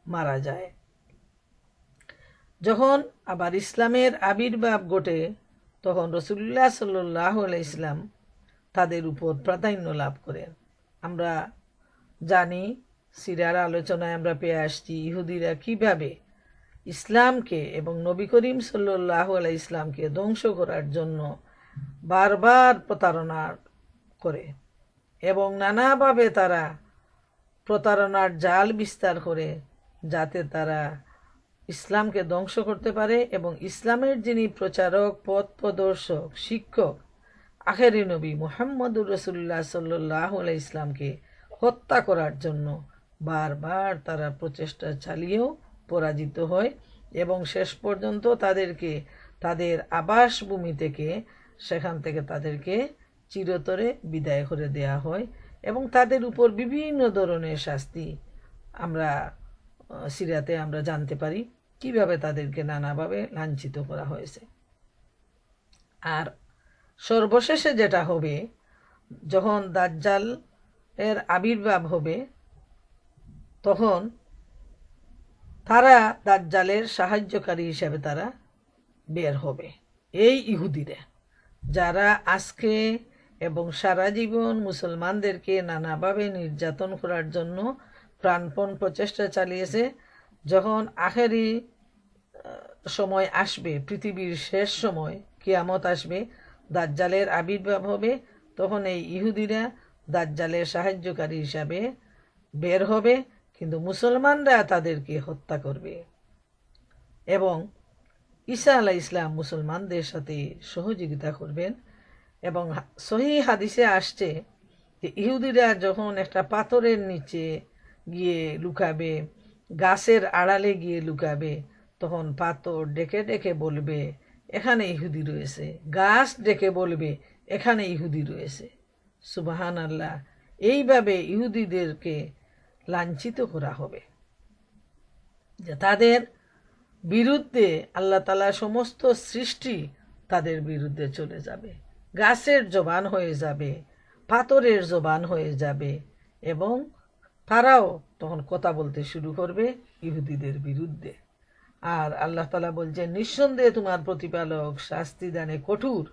মারা যায়। যখন আবার ইসলামের আবির্ভাব ঘটে, তখন রাসূলুল্লাহ সাল্লাল্লাহু আলাইহি সাল্লাম তাদের উপর প্রাধান্য লাভ করেন। আমরা জানি, সিরার আলোচনায় আমরা পেয়ে আসছি, ইহুদিরা কিভাবে ইসলামকে এবং নবী করিম সাল্লাল্লাহু আলাইহি ইসলামকে ধ্বংস করার জন্য বারবার প্রতারণা করে, এবং নানাভাবে তারা প্রতারণার জাল বিস্তার করে, যাতে তারা ইসলামকে ধ্বংস করতে পারে এবং ইসলামের যিনি প্রচারক, পথ প্রদর্শক, শিক্ষক, আখেরি নবী মুহাম্মদুর রাসূলুল্লাহ সাল্লাল্লাহু আলাইহি ইসলামকে হত্যা করার জন্য বারবার তারা প্রচেষ্টা চালিয়েও পরাজিত হয়, এবং শেষ পর্যন্ত তাদেরকে তাদের আবাসভূমি থেকে, সেখান থেকে তাদেরকে চিরতরে বিদায় করে দেয়া হয়, এবং তাদের উপর বিভিন্ন ধরনের শাস্তি আমরা সিরাতে আমরা জানতে পারি কিভাবে তাদেরকে নানাভাবে লাঞ্ছিত করা হয়েছে। আর সর্বশেষে যেটা হবে, যখন দাজ্জাল এর আবির্ভাব হবে, তখন তারা দাজ্জালের সাহায্যকারী হিসাবে তারা বের হবে। এই ইহুদিরা যারা আজকে এবং সারা জীবন মুসলমানদেরকে নানাভাবে নির্যাতন করার জন্য প্রাণপণ প্রচেষ্টা চালিয়েছে। যখন আখেরি সময় আসবে, পৃথিবীর শেষ সময়, কিয়ামত আসবে, দাজ্জালের আবির্ভাব হবে, তখন এই ইহুদিরা দাজ্জালের সাহায্যকারী হিসাবে বের হবে, কিন্তু মুসলমানরা তাদেরকে হত্যা করবে। এবং ঈসা আলাইহিস ইসলাম মুসলমানদের সাথে সহযোগিতা করবেন। এবং সহিহ হাদিসে আসছে যে ইহুদিরা যখন একটা পাথরের নিচে গিয়ে লুকাবে, গাছের আড়ালে গিয়ে লুকাবে, তখন পাথর ডেকে ডেকে বলবে এখানে ইহুদি রয়েছে, গাছ ডেকে বলবে এখানে ইহুদি রয়েছে। সুবহানাল্লাহ। এইভাবে ইহুদিদেরকে লাঞ্ছিত করা হবে, যে তাদের বিরুদ্ধে আল্লাহ তাআলা সমস্ত সৃষ্টি তাদের বিরুদ্ধে চলে যাবে, গাছের জবান হয়ে যাবে, পাথরের জবান হয়ে যাবে, এবং তারাও তখন কথা বলতে শুরু করবে ইহুদিদের বিরুদ্ধে। আর আল্লাহ তাআলা বলছেন, নিঃসন্দেহে তোমার প্রতিপালক শাস্তি দানে কঠোর,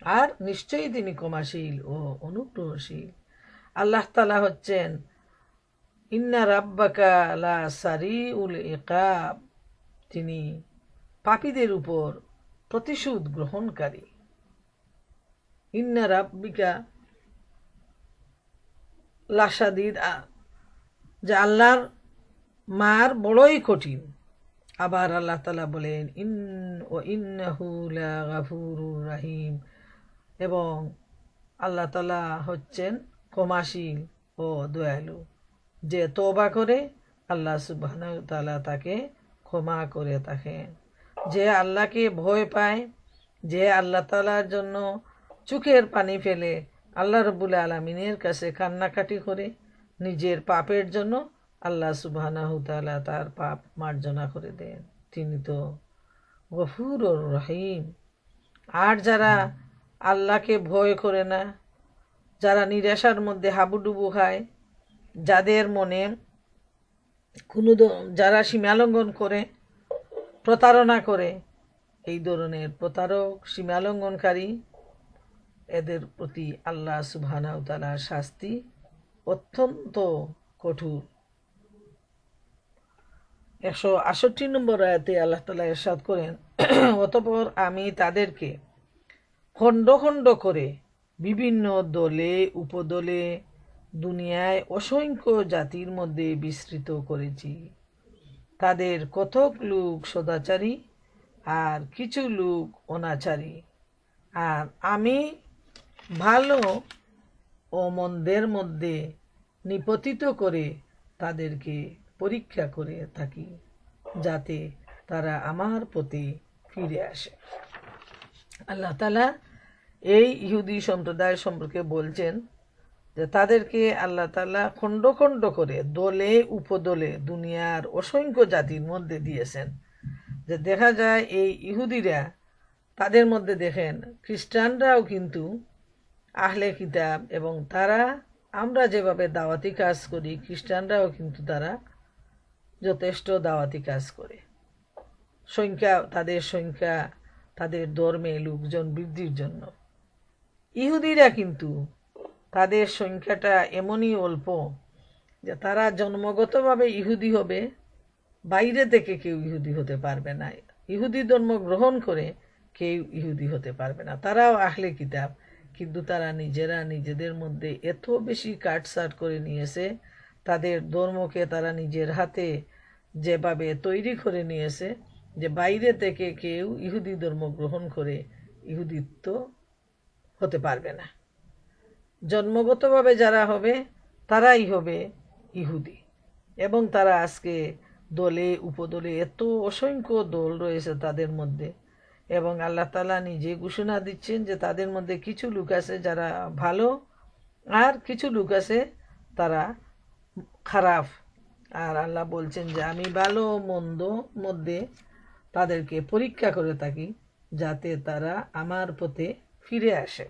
আর নিশ্চয়ই তিনি ক্ষমাশীল ও অনুগ্রহশীল। আল্লাহ তাআলা হচ্ছেন ইন্না রাব্বাকা লা সারিউল ইকাব, তিনি পাপীদের উপর প্রতিশোধ গ্রহণকারী। ইন্না রাব্বিকা লা শাদীদ, যে আল্লাহর মার বড়ই কঠিন। আবার আল্লাহ তাআলা বলেন ইন্নাহু লা গাফুরুর রাহিম, এবং আল্লাহ তাআলা হচ্ছেন ক্ষমাশীল ও দয়ালু। যে তওবা করে আল্লাহ সুবহানাহু ওয়া তাআলা তাকে ক্ষমা করে থাকেন। যে আল্লাহকে ভয় পায়, যে আল্লাহ তাআলার জন্য চোখের পানি ফেলে আল্লাহ রাব্বুল আলামিনের কাছে কান্নাকাটি করে নিজের পাপের জন্য, আল্লাহ সুবহানাহু ওয়া তাআলা তার পাপ মার্জনা করে দেন। তিনি তো গফুরুর রহিম। আর যারা আল্লাহকে ভয় করে না, যারা নিরাশার মধ্যে হাবুডুবু খায়, যাদের মনে যারা সীমালঙ্ঘন করে, প্রতারণা করে, এই ধরনের প্রতারক, সীমালঙ্ঘনকারী, এদের প্রতি আল্লাহ সুবহানাহু ওয়া তাআলার শাস্তি অত্যন্ত কঠোর। 168 নম্বর আয়াতে আল্লাহ তাআলা ইরশাদ করেন, অতঃপর আমি তাদেরকে খণ্ড খণ্ড করে বিভিন্ন দলে উপদলে দুনিয়ায় অসংখ্য জাতির মধ্যে বিস্তৃত করেছি। তাদের কতক লোক সদাচারী আর কিছু লোক অনাচারী, আর আমি ভালো ও মন্দের মধ্যে নিপতিত করে তাদেরকে পরীক্ষা করে থাকি, যাতে তারা আমার প্রতি ফিরে আসে। আল্লাহ তাআলা এই ইহুদি সম্প্রদায় সম্পর্কে বলছেন যে তাদেরকে আল্লাহ তাআলা খণ্ড খণ্ড করে দলে উপদলে দুনিয়ার অসংখ্য জাতির মধ্যে দিয়েছেন। যে দেখা যায় এই ইহুদিরা, তাদের মধ্যে দেখেন খ্রিস্টানরাও কিন্তু আহলে কিতাব, এবং তারা আমরা যেভাবে দাওয়াতি কাজ করি, খ্রিস্টানরাও কিন্তু তারা যথেষ্ট দাওয়াতি কাজ করে। সংখ্যা তাদের ধর্মে লোকজন বৃদ্ধির জন্য। ইহুদিরা কিন্তু তাদের সংখ্যাটা এমনই অল্প যে তারা জন্মগতভাবে ইহুদি হবে, বাইরে থেকে কেউ ইহুদি হতে পারবে না। ইহুদি ধর্ম গ্রহণ করে কেউ ইহুদি হতে পারবে না। তারাও আহলে কিতাব, কিন্তু তারা নিজেরা নিজেদের মধ্যে এত বেশি কাটছাট করে নিয়েছে, তাদের ধর্মকে তারা নিজের হাতে যেভাবে তৈরি করে নিয়েছে, যে বাইরে থেকে কেউ ইহুদি ধর্ম গ্রহণ করে ইহুদিত্ব হতে পারবে না। জন্মগতভাবে যারা হবে তারাই হবে ইহুদি। এবং তারা আজকে দলে উপদলে এত অসংখ্য দল রয়েছে তাদের মধ্যে, এবং আল্লাহ তাআলা নিজে ঘোষণা দিচ্ছেন যে তাদের মধ্যে কিছু লোক আছে যারা ভালো, আর কিছু লোক আছে তারা খারাপ। আর আল্লাহ বলছেন যে আমি ভালো মন্দ মধ্যে তাদেরকে পরীক্ষা করে থাকি, যাতে তারা আমার পথে ফিরে আসে।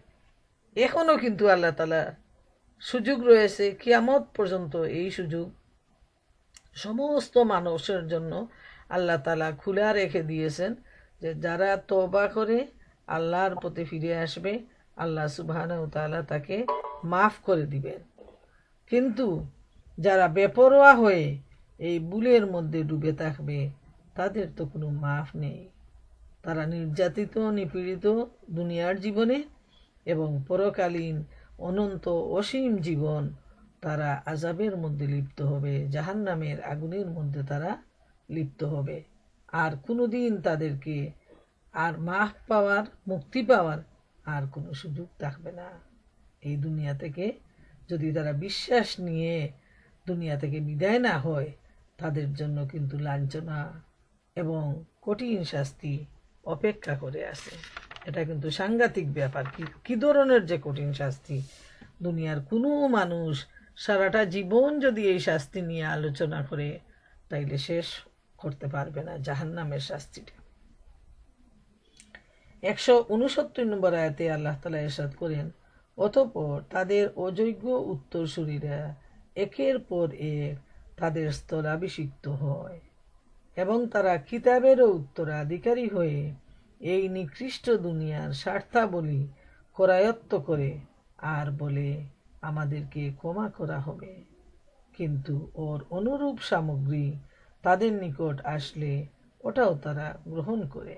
এখনো কিন্তু আল্লাহ তাআলা সুযোগ রয়েছে, কিয়ামত পর্যন্ত এই সুযোগ সমস্ত মানুষের জন্য আল্লাহ তাআলা খোলা রেখে দিয়েছেন, যে যারা তওবা করে আল্লাহর পথে ফিরে আসবে, আল্লাহ সুবহানাহু ওয়া তাআলা তাকে মাফ করে দিবেন। কিন্তু যারা বেপরোয়া হয়ে এই ভুলের মধ্যে ডুবে থাকবে তাদের তো কোনো মাফ নেই। তারা নির্যাতিত নিপীড়িত দুনিয়ার জীবনে এবং পরকালীন অনন্ত অসীম জীবন তারা আযাবের মধ্যে লিপ্ত হবে, জাহান্নামের আগুনের মধ্যে তারা লিপ্ত হবে। আর কোনোদিন তাদেরকে আর মাফ পাওয়ার, মুক্তি পাওয়ার আর কোনো সুযোগ থাকবে না। এই দুনিয়া থেকে যদি তারা বিশ্বাস নিয়ে দুনিয়া থেকে বিদায় না হয়, তাদের জন্য কিন্তু লাঞ্ছনা এবং কঠিন শাস্তি অপেক্ষা করে আছে। এটা কিন্তু সাংঘাতিক ব্যাপার। কি ধরনের যে কঠিন শাস্তি! দুনিয়ার কোনো মানুষ সারাটা জীবন যদি এই শাস্তি নিয়ে আলোচনা করে তাইলে শেষ করতে পারবে না জাহান্নামের শাস্তিটা। 169 নম্বর আয়াতে আল্লাহ তাআলা ইরশাদ করেন, অতঃপর তাদের অযোগ্য উত্তরসূরিরা একের পর এক তাদের স্থলাভিষিক্ত হয় এবং তারা কিতাবেরও উত্তরাধিকারী হয়ে এই নিকৃষ্ট দুনিয়ার স্বার্থাবলী করায়ত্ত করে আর বলে আমাদেরকে ক্ষমা করা হবে। কিন্তু ওর অনুরূপ সামগ্রী তাদের নিকট আসলে ওটাও তারা গ্রহণ করে।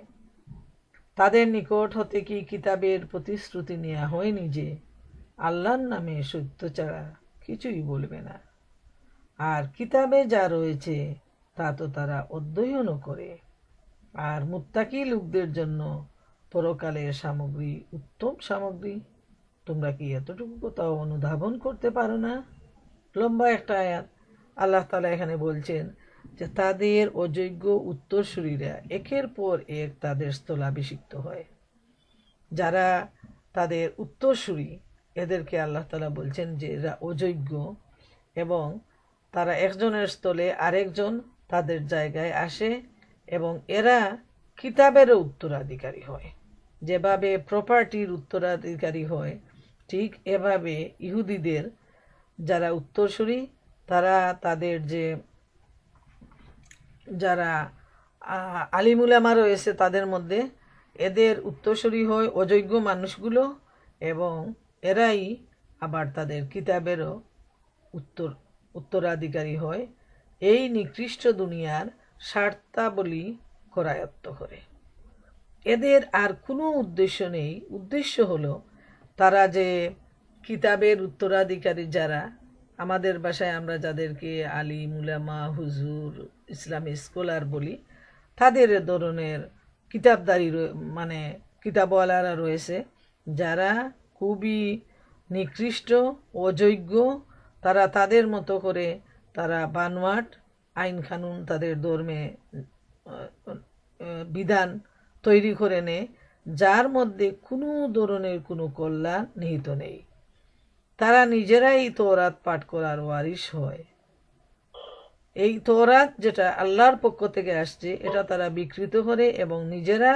তাদের নিকট হতে কি কিতাবের প্রতিশ্রুতি নেওয়া হয়নি যে আল্লাহর নামে সত্য ছাড়া কিছুই বলবে না, আর কিতাবে যা রয়েছে তা তো তারা অধ্যয়নও করে। আর মুত্তাকি লোকদের জন্য পরকালের সামগ্রী উত্তম সামগ্রী। তোমরা কি এতটুকু কোথাও অনুধাবন করতে পারো না? লম্বা একটা আয়াত। আল্লাহ তাআলা এখানে বলছেন যে তাদের অযোগ্য উত্তরসূরিরা একের পর এক তাদের স্থলাভিষিক্ত হয়। যারা তাদের উত্তরসূরি এদেরকে আল্লাহ তাআলা বলছেন যে এরা অযোগ্য এবং তারা একজনের স্থলে আরেকজন তাদের জায়গায় আসে এবং এরা কিতাবেরও উত্তরাধিকারী হয়। যেভাবে প্রপার্টির উত্তরাধিকারী হয়, ঠিক এভাবে ইহুদিদের যারা উত্তরসূরি তারা তাদের যে যারা আলিমুলামা রয়েছে তাদের মধ্যে এদের উত্তরসূরি হয় অযোগ্য মানুষগুলো এবং এরাই আবার তাদের কিতাবেরও উত্তরাধিকারী হয় এই নিকৃষ্ট দুনিয়ার স্বার্থাবলী করায়ত্ত করে। এদের আর কোনো উদ্দেশ্য নেই। উদ্দেশ্য হলো তারা যে কিতাবের উত্তরাধিকারী যারা, আমাদের ভাষায় আমরা যাদেরকে আলিম উলামা হুজুর ইসলামী স্কলার বলি, তাদের ধরনের কিতাবদারি মানে কিতাবওয়ালারা রয়েছে যারা খুবই নিকৃষ্ট অযোগ্য। তারা তাদের মতো করে তারা বানোয়াট আইন কানুন তাদের ধর্মে বিধান তৈরি করে নেয়, যার মধ্যে কোনো ধরনের কোনো কল্যাণ নিহিত নেই। তারা নিজেরাই তওরাত পাঠ করার ওয়ারিশ হয়। এই তওরাত যেটা আল্লাহর পক্ষ থেকে আসছে এটা তারা বিকৃত করে এবং নিজেরা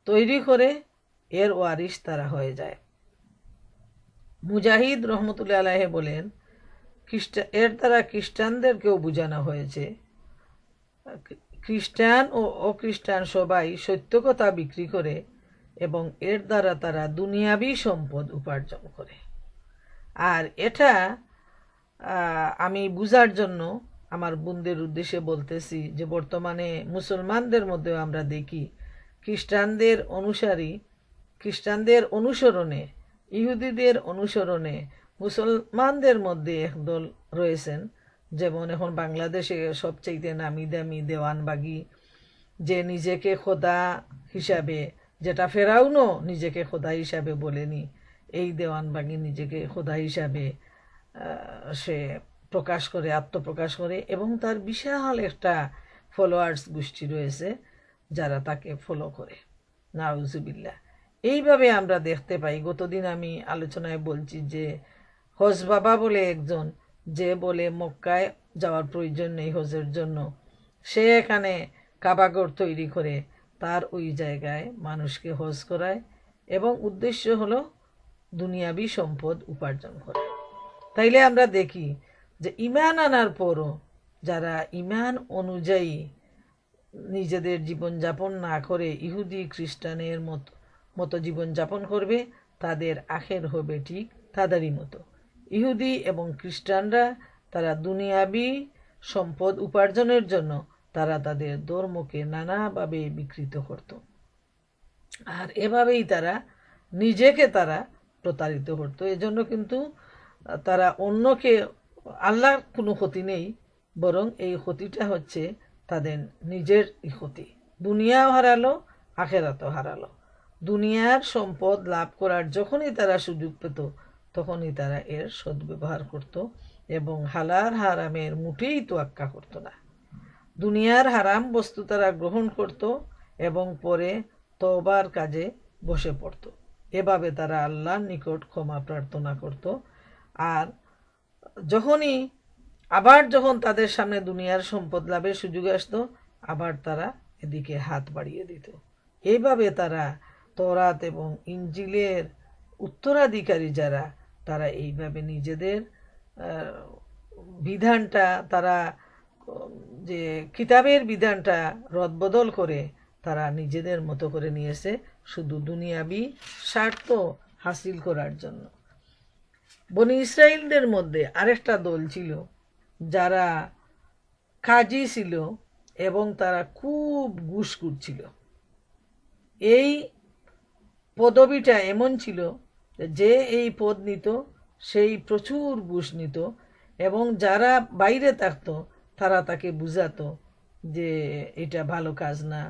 তৈরি করে এর ওয়ারিশ তারা হয়ে যায়। মুজাহিদ রহমতুল্লাহ আলাইহি বলেন, এর দ্বারা খ্রিস্টানদেরকেও বোঝানো হয়েছে খ্রিস্টান ও অখ্রিস্টান সবাই সত্য কথা বিক্রি করে এবং এর দ্বারা তারা দুনিয়াবি সম্পদ উপার্জন করে। আর এটা আমি বুঝার জন্য আমার বোনদের উদ্দেশ্যে বলতেছি যে বর্তমানে মুসলমানদের মধ্যেও আমরা দেখি খ্রিস্টানদের অনুসরণে ইহুদিদের অনুসরণে মুসলমানদের মধ্যে একদল রয়েছেন। যেমন এখন বাংলাদেশে সবচেয়ে নামি দামি দেওয়ানবাগি, যে নিজেকে খোদা হিসাবে, যেটা ফেরাউনও নিজেকে খোদা হিসাবে বলেনি, এই দেওয়ানবাগি নিজেকে খোদা হিসাবে সে প্রকাশ করে, আত্মপ্রকাশ করে এবং তার বিশাল একটা ফলোয়ার্স গোষ্ঠী রয়েছে যারা তাকে ফলো করে। নাউজুবিল্লাহ। এইভাবে আমরা দেখতে পাই। গতদিন আমি আলোচনায় বলছি যে হজ বাবা বলে একজন, যে বলে মক্কায় যাওয়ার প্রয়োজন নেই হজের জন্য, সে এখানে কাবাগর তৈরি করে তার ওই জায়গায় মানুষকে হজ করায় এবং উদ্দেশ্য হলো দুনিয়াবি সম্পদ উপার্জন করা। তাইলে আমরা দেখি যে ঈমান আনার পরও যারা ঈমান অনুযায়ী নিজেদের জীবনযাপন না করে ইহুদি খ্রিস্টানের মতো জীবনযাপন করবে, তাদের আখের হবে ঠিক তাদেরই মতো। ইহুদি এবং খ্রিস্টানরা তারা দুনিয়াবি সম্পদ উপার্জনের জন্য তারা তাদের ধর্মকে নানাভাবে বিকৃত করত। আর এভাবেই তারা নিজেকে প্রতারিত করতো। এজন্য কিন্তু তারা অন্যকে, আল্লাহর কোনো ক্ষতি নেই, বরং এই ক্ষতিটা হচ্ছে তাদের নিজের ক্ষতি। দুনিয়াও হারালো, আখেরাতও হারালো। দুনিয়ার সম্পদ লাভ করার যখনই তারা সুযোগ পেত তখনই তারা এর সদ্ব্যবহার করত এবং হালাল হারামের মুঠেই তোয়াক্কা করত না। দুনিয়ার হারাম বস্তু তারা গ্রহণ করত এবং পরে তওবার কাজে বসে পড়ত। এভাবে তারা আল্লাহর নিকট ক্ষমা প্রার্থনা করত। আর যখন তাদের সামনে দুনিয়ার সম্পদ লাভের সুযোগ আসতো, আবার তারা এদিকে হাত বাড়িয়ে দিত। এইভাবে তারা তওরাত এবং ইনজিলের উত্তরাধিকারী যারা, তারা এইভাবে নিজেদের বিধানটা, তারা যে কিতাবের বিধানটা রদবদল করে তারা নিজেদের মতো করে নিয়েছে, শুধু দুনিয়াবি স্বার্থ হাসিল করার জন্য। বনি ইসরাইলদের মধ্যে আরেকটা দল ছিল যারা কাজী ছিল এবং তারা খুব ঘুষখোর ছিল। এই পদবিটা এমন ছিল যে এই পদ নিত সেই প্রচুর ঘুষ নিত এবং যারা বাইরে থাকতো তারা তাকে বুঝাতো যে এটা ভালো কাজ না,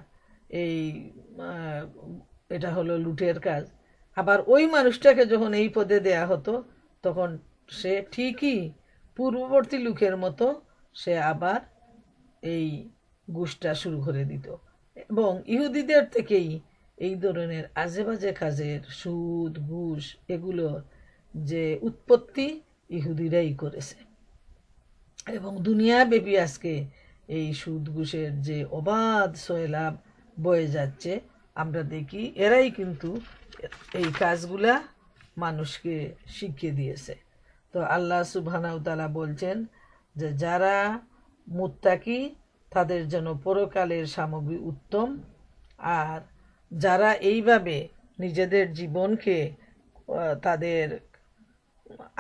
এটা হলো লুটের কাজ। আবার ওই মানুষটাকে যখন এই পদে দেয়া হতো তখন সে ঠিকই পূর্ববর্তী লোকের মতো সে আবার এই ঘুষটা শুরু করে দিত। এবং ইহুদিদের থেকেই এই ধরনের আজেবাজে কাজের সুদ ঘুষ এগুলোর যে উৎপত্তি ইহুদিরাই করেছে। এবং দুনিয়াব্যাপী আজকে এই সুদ ঘুষের যে অবাধ সয়লাভ বয়ে যাচ্ছে আমরা দেখি, এরাই কিন্তু এই কাজগুলা মানুষকে শিখিয়ে দিয়েছে। তো আল্লাহ সুবহানাহু তাআলা বলছেন যে যারা মুত্তাকি তাদের জন্য পরকালের সামগ্রী উত্তম, আর যারা এইভাবে নিজেদের জীবনকে তাদের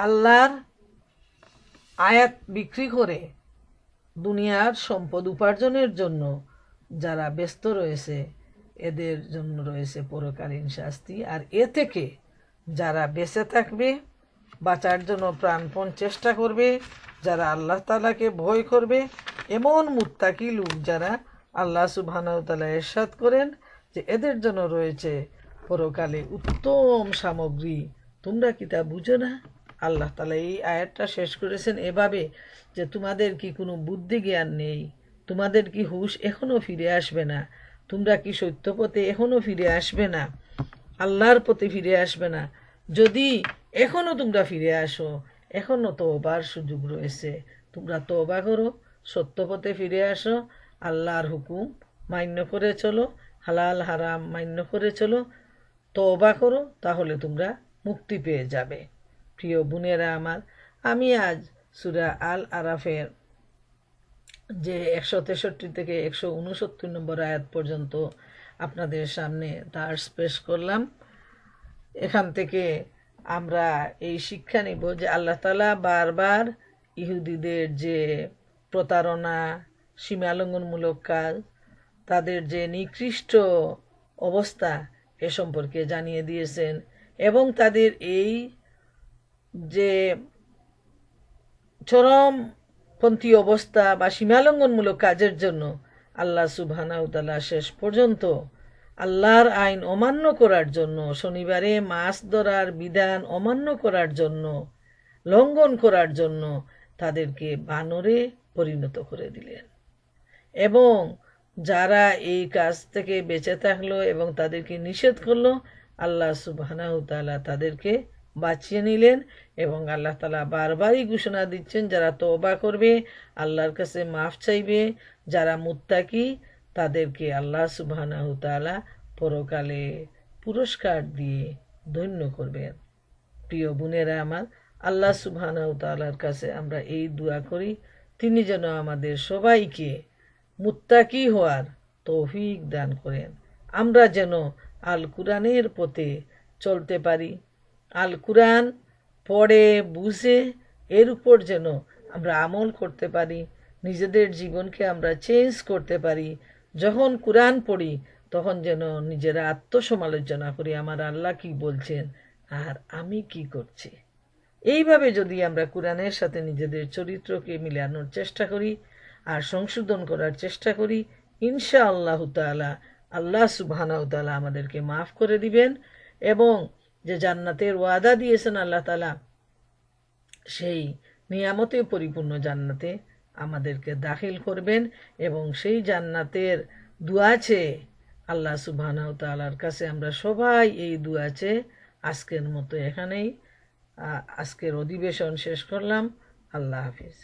আল্লাহর আয়াত বিক্রি করে দুনিয়ার সম্পদ উপার্জনের জন্য যারা ব্যস্ত রয়েছে এদের জন্য রয়েছে পরকালীন শাস্তি। আর এ থেকে যারা বেঁচে থাকবে, বাঁচার জন্য প্রাণপণ চেষ্টা করবে, যারা আল্লাহ তাআলাকে ভয় করবে, এমন মুত্তাকি লোক যারা, আল্লাহ সুবহানাহু তাআলা ইরশাদ করেন যে এদের জন্য রয়েছে পরকালে উত্তম সামগ্রী। তোমরা কি তা বুঝো না? আল্লাহ তাআলা এই আয়াতটা শেষ করেছেন এভাবে যে তোমাদের কি কোনো বুদ্ধি জ্ঞান নেই? তোমাদের কি হুঁশ এখনো ফিরে আসবে না? তোমরা কি সত্য পথে এখনো ফিরে আসবে না? আল্লাহর পথে ফিরে আসবে না? যদি এখনো তোমরা ফিরে আসো, এখনো তওবার সুযোগ রয়েছে। তোমরা তওবা করো, সত্য পথে ফিরে আসো, আল্লাহর হুকুম মান্য করে চলো, হালাল হারাম মান্য করে চলো, তওবা করো, তাহলে তোমরা মুক্তি পেয়ে যাবে। প্রিয় বোনেরা আমার, আমি আজ সূরা আল আরাফের যে 163 থেকে 169 নম্বর আয়াত পর্যন্ত আপনাদের সামনে দার্স পেশ করলাম। এখান থেকে আমরা এই শিক্ষা নিব যে আল্লাহ তাআলা বারবার ইহুদিদের যে প্রতারণা, সীমালঙ্ঘনমূলক কাজ, তাদের যে নিকৃষ্ট অবস্থা এ সম্পর্কে জানিয়ে দিয়েছেন এবং তাদের এই যে চরমপন্থী অবস্থা বা সীমালঙ্ঘনমূলক কাজের জন্য আল্লাহ সুবহানাহু তাআলা শেষ পর্যন্ত আল্লাহর আইন অমান্য করার জন্য, শনিবারে মাছ ধরার বিধান অমান্য করার জন্য, লঙ্ঘন করার জন্য তাদেরকে বানরে পরিণত করে দিলেন। এবং যারা এই কাজ থেকে বেঁচে থাকলো এবং তাদেরকে নিষেধ করলো, আল্লাহ সুবহানাহু তাআলা তাদেরকে বাঁচিয়ে নিলেন। এবং আল্লাহ তাআলা বারবারই ঘোষণা দিচ্ছেন যারা তওবা করবে, আল্লাহর কাছে মাফ চাইবে, যারা মুত্তাকি তাদেরকে আল্লাহ সুবহানাহু তাআলা পরকালে পুরস্কার দিয়ে ধন্য করবেন। প্রিয় বোনেরা আমার, আল্লাহ সুবহানাহু তাআলার কাছে আমরা এই দোয়া করি তিনি যেন আমাদের সবাইকে মুত্তাকি হওয়ার তৌফিক দান করেন। আমরা যেন আল কুরআনের পথে চলতে পারি, আল কুরআন পড়ে বুঝে এর উপর যেন আমরা আমল করতে পারি, নিজেদের জীবনকে আমরা চেঞ্জ করতে পারি। যখন কোরআন পড়ি তখন যেন নিজেরা আত্মসমালোচনা করি, আমার আল্লাহ কি বলছেন আর আমি কি করছি। এইভাবে যদি আমরা কোরআনের সাথে নিজেদের চরিত্রকে মিলানোর চেষ্টা করি আর সংশোধন করার চেষ্টা করি, ইনশাআল্লাহ তাআলা আল্লাহ সুবহানাহু ওয়া তাআলা আমাদেরকে মাফ করে দিবেন এবং যে জান্নাতের ওয়াদা দিয়েছেন আল্লাহ তাআলা, সেই নিয়ামতে পরিপূর্ণ জান্নাতে আমাদেরকে দাখিল করবেন এবং সেই জান্নাতের দোয়া চেয়ে আল্লাহ সুবহানাহু ওয়া তাআলার কাছে আমরা সবাই এই দোয়া চেয়ে আজকের মতো এখানেই আজকের অধিবেশন শেষ করলাম। আল্লাহ হাফিজ।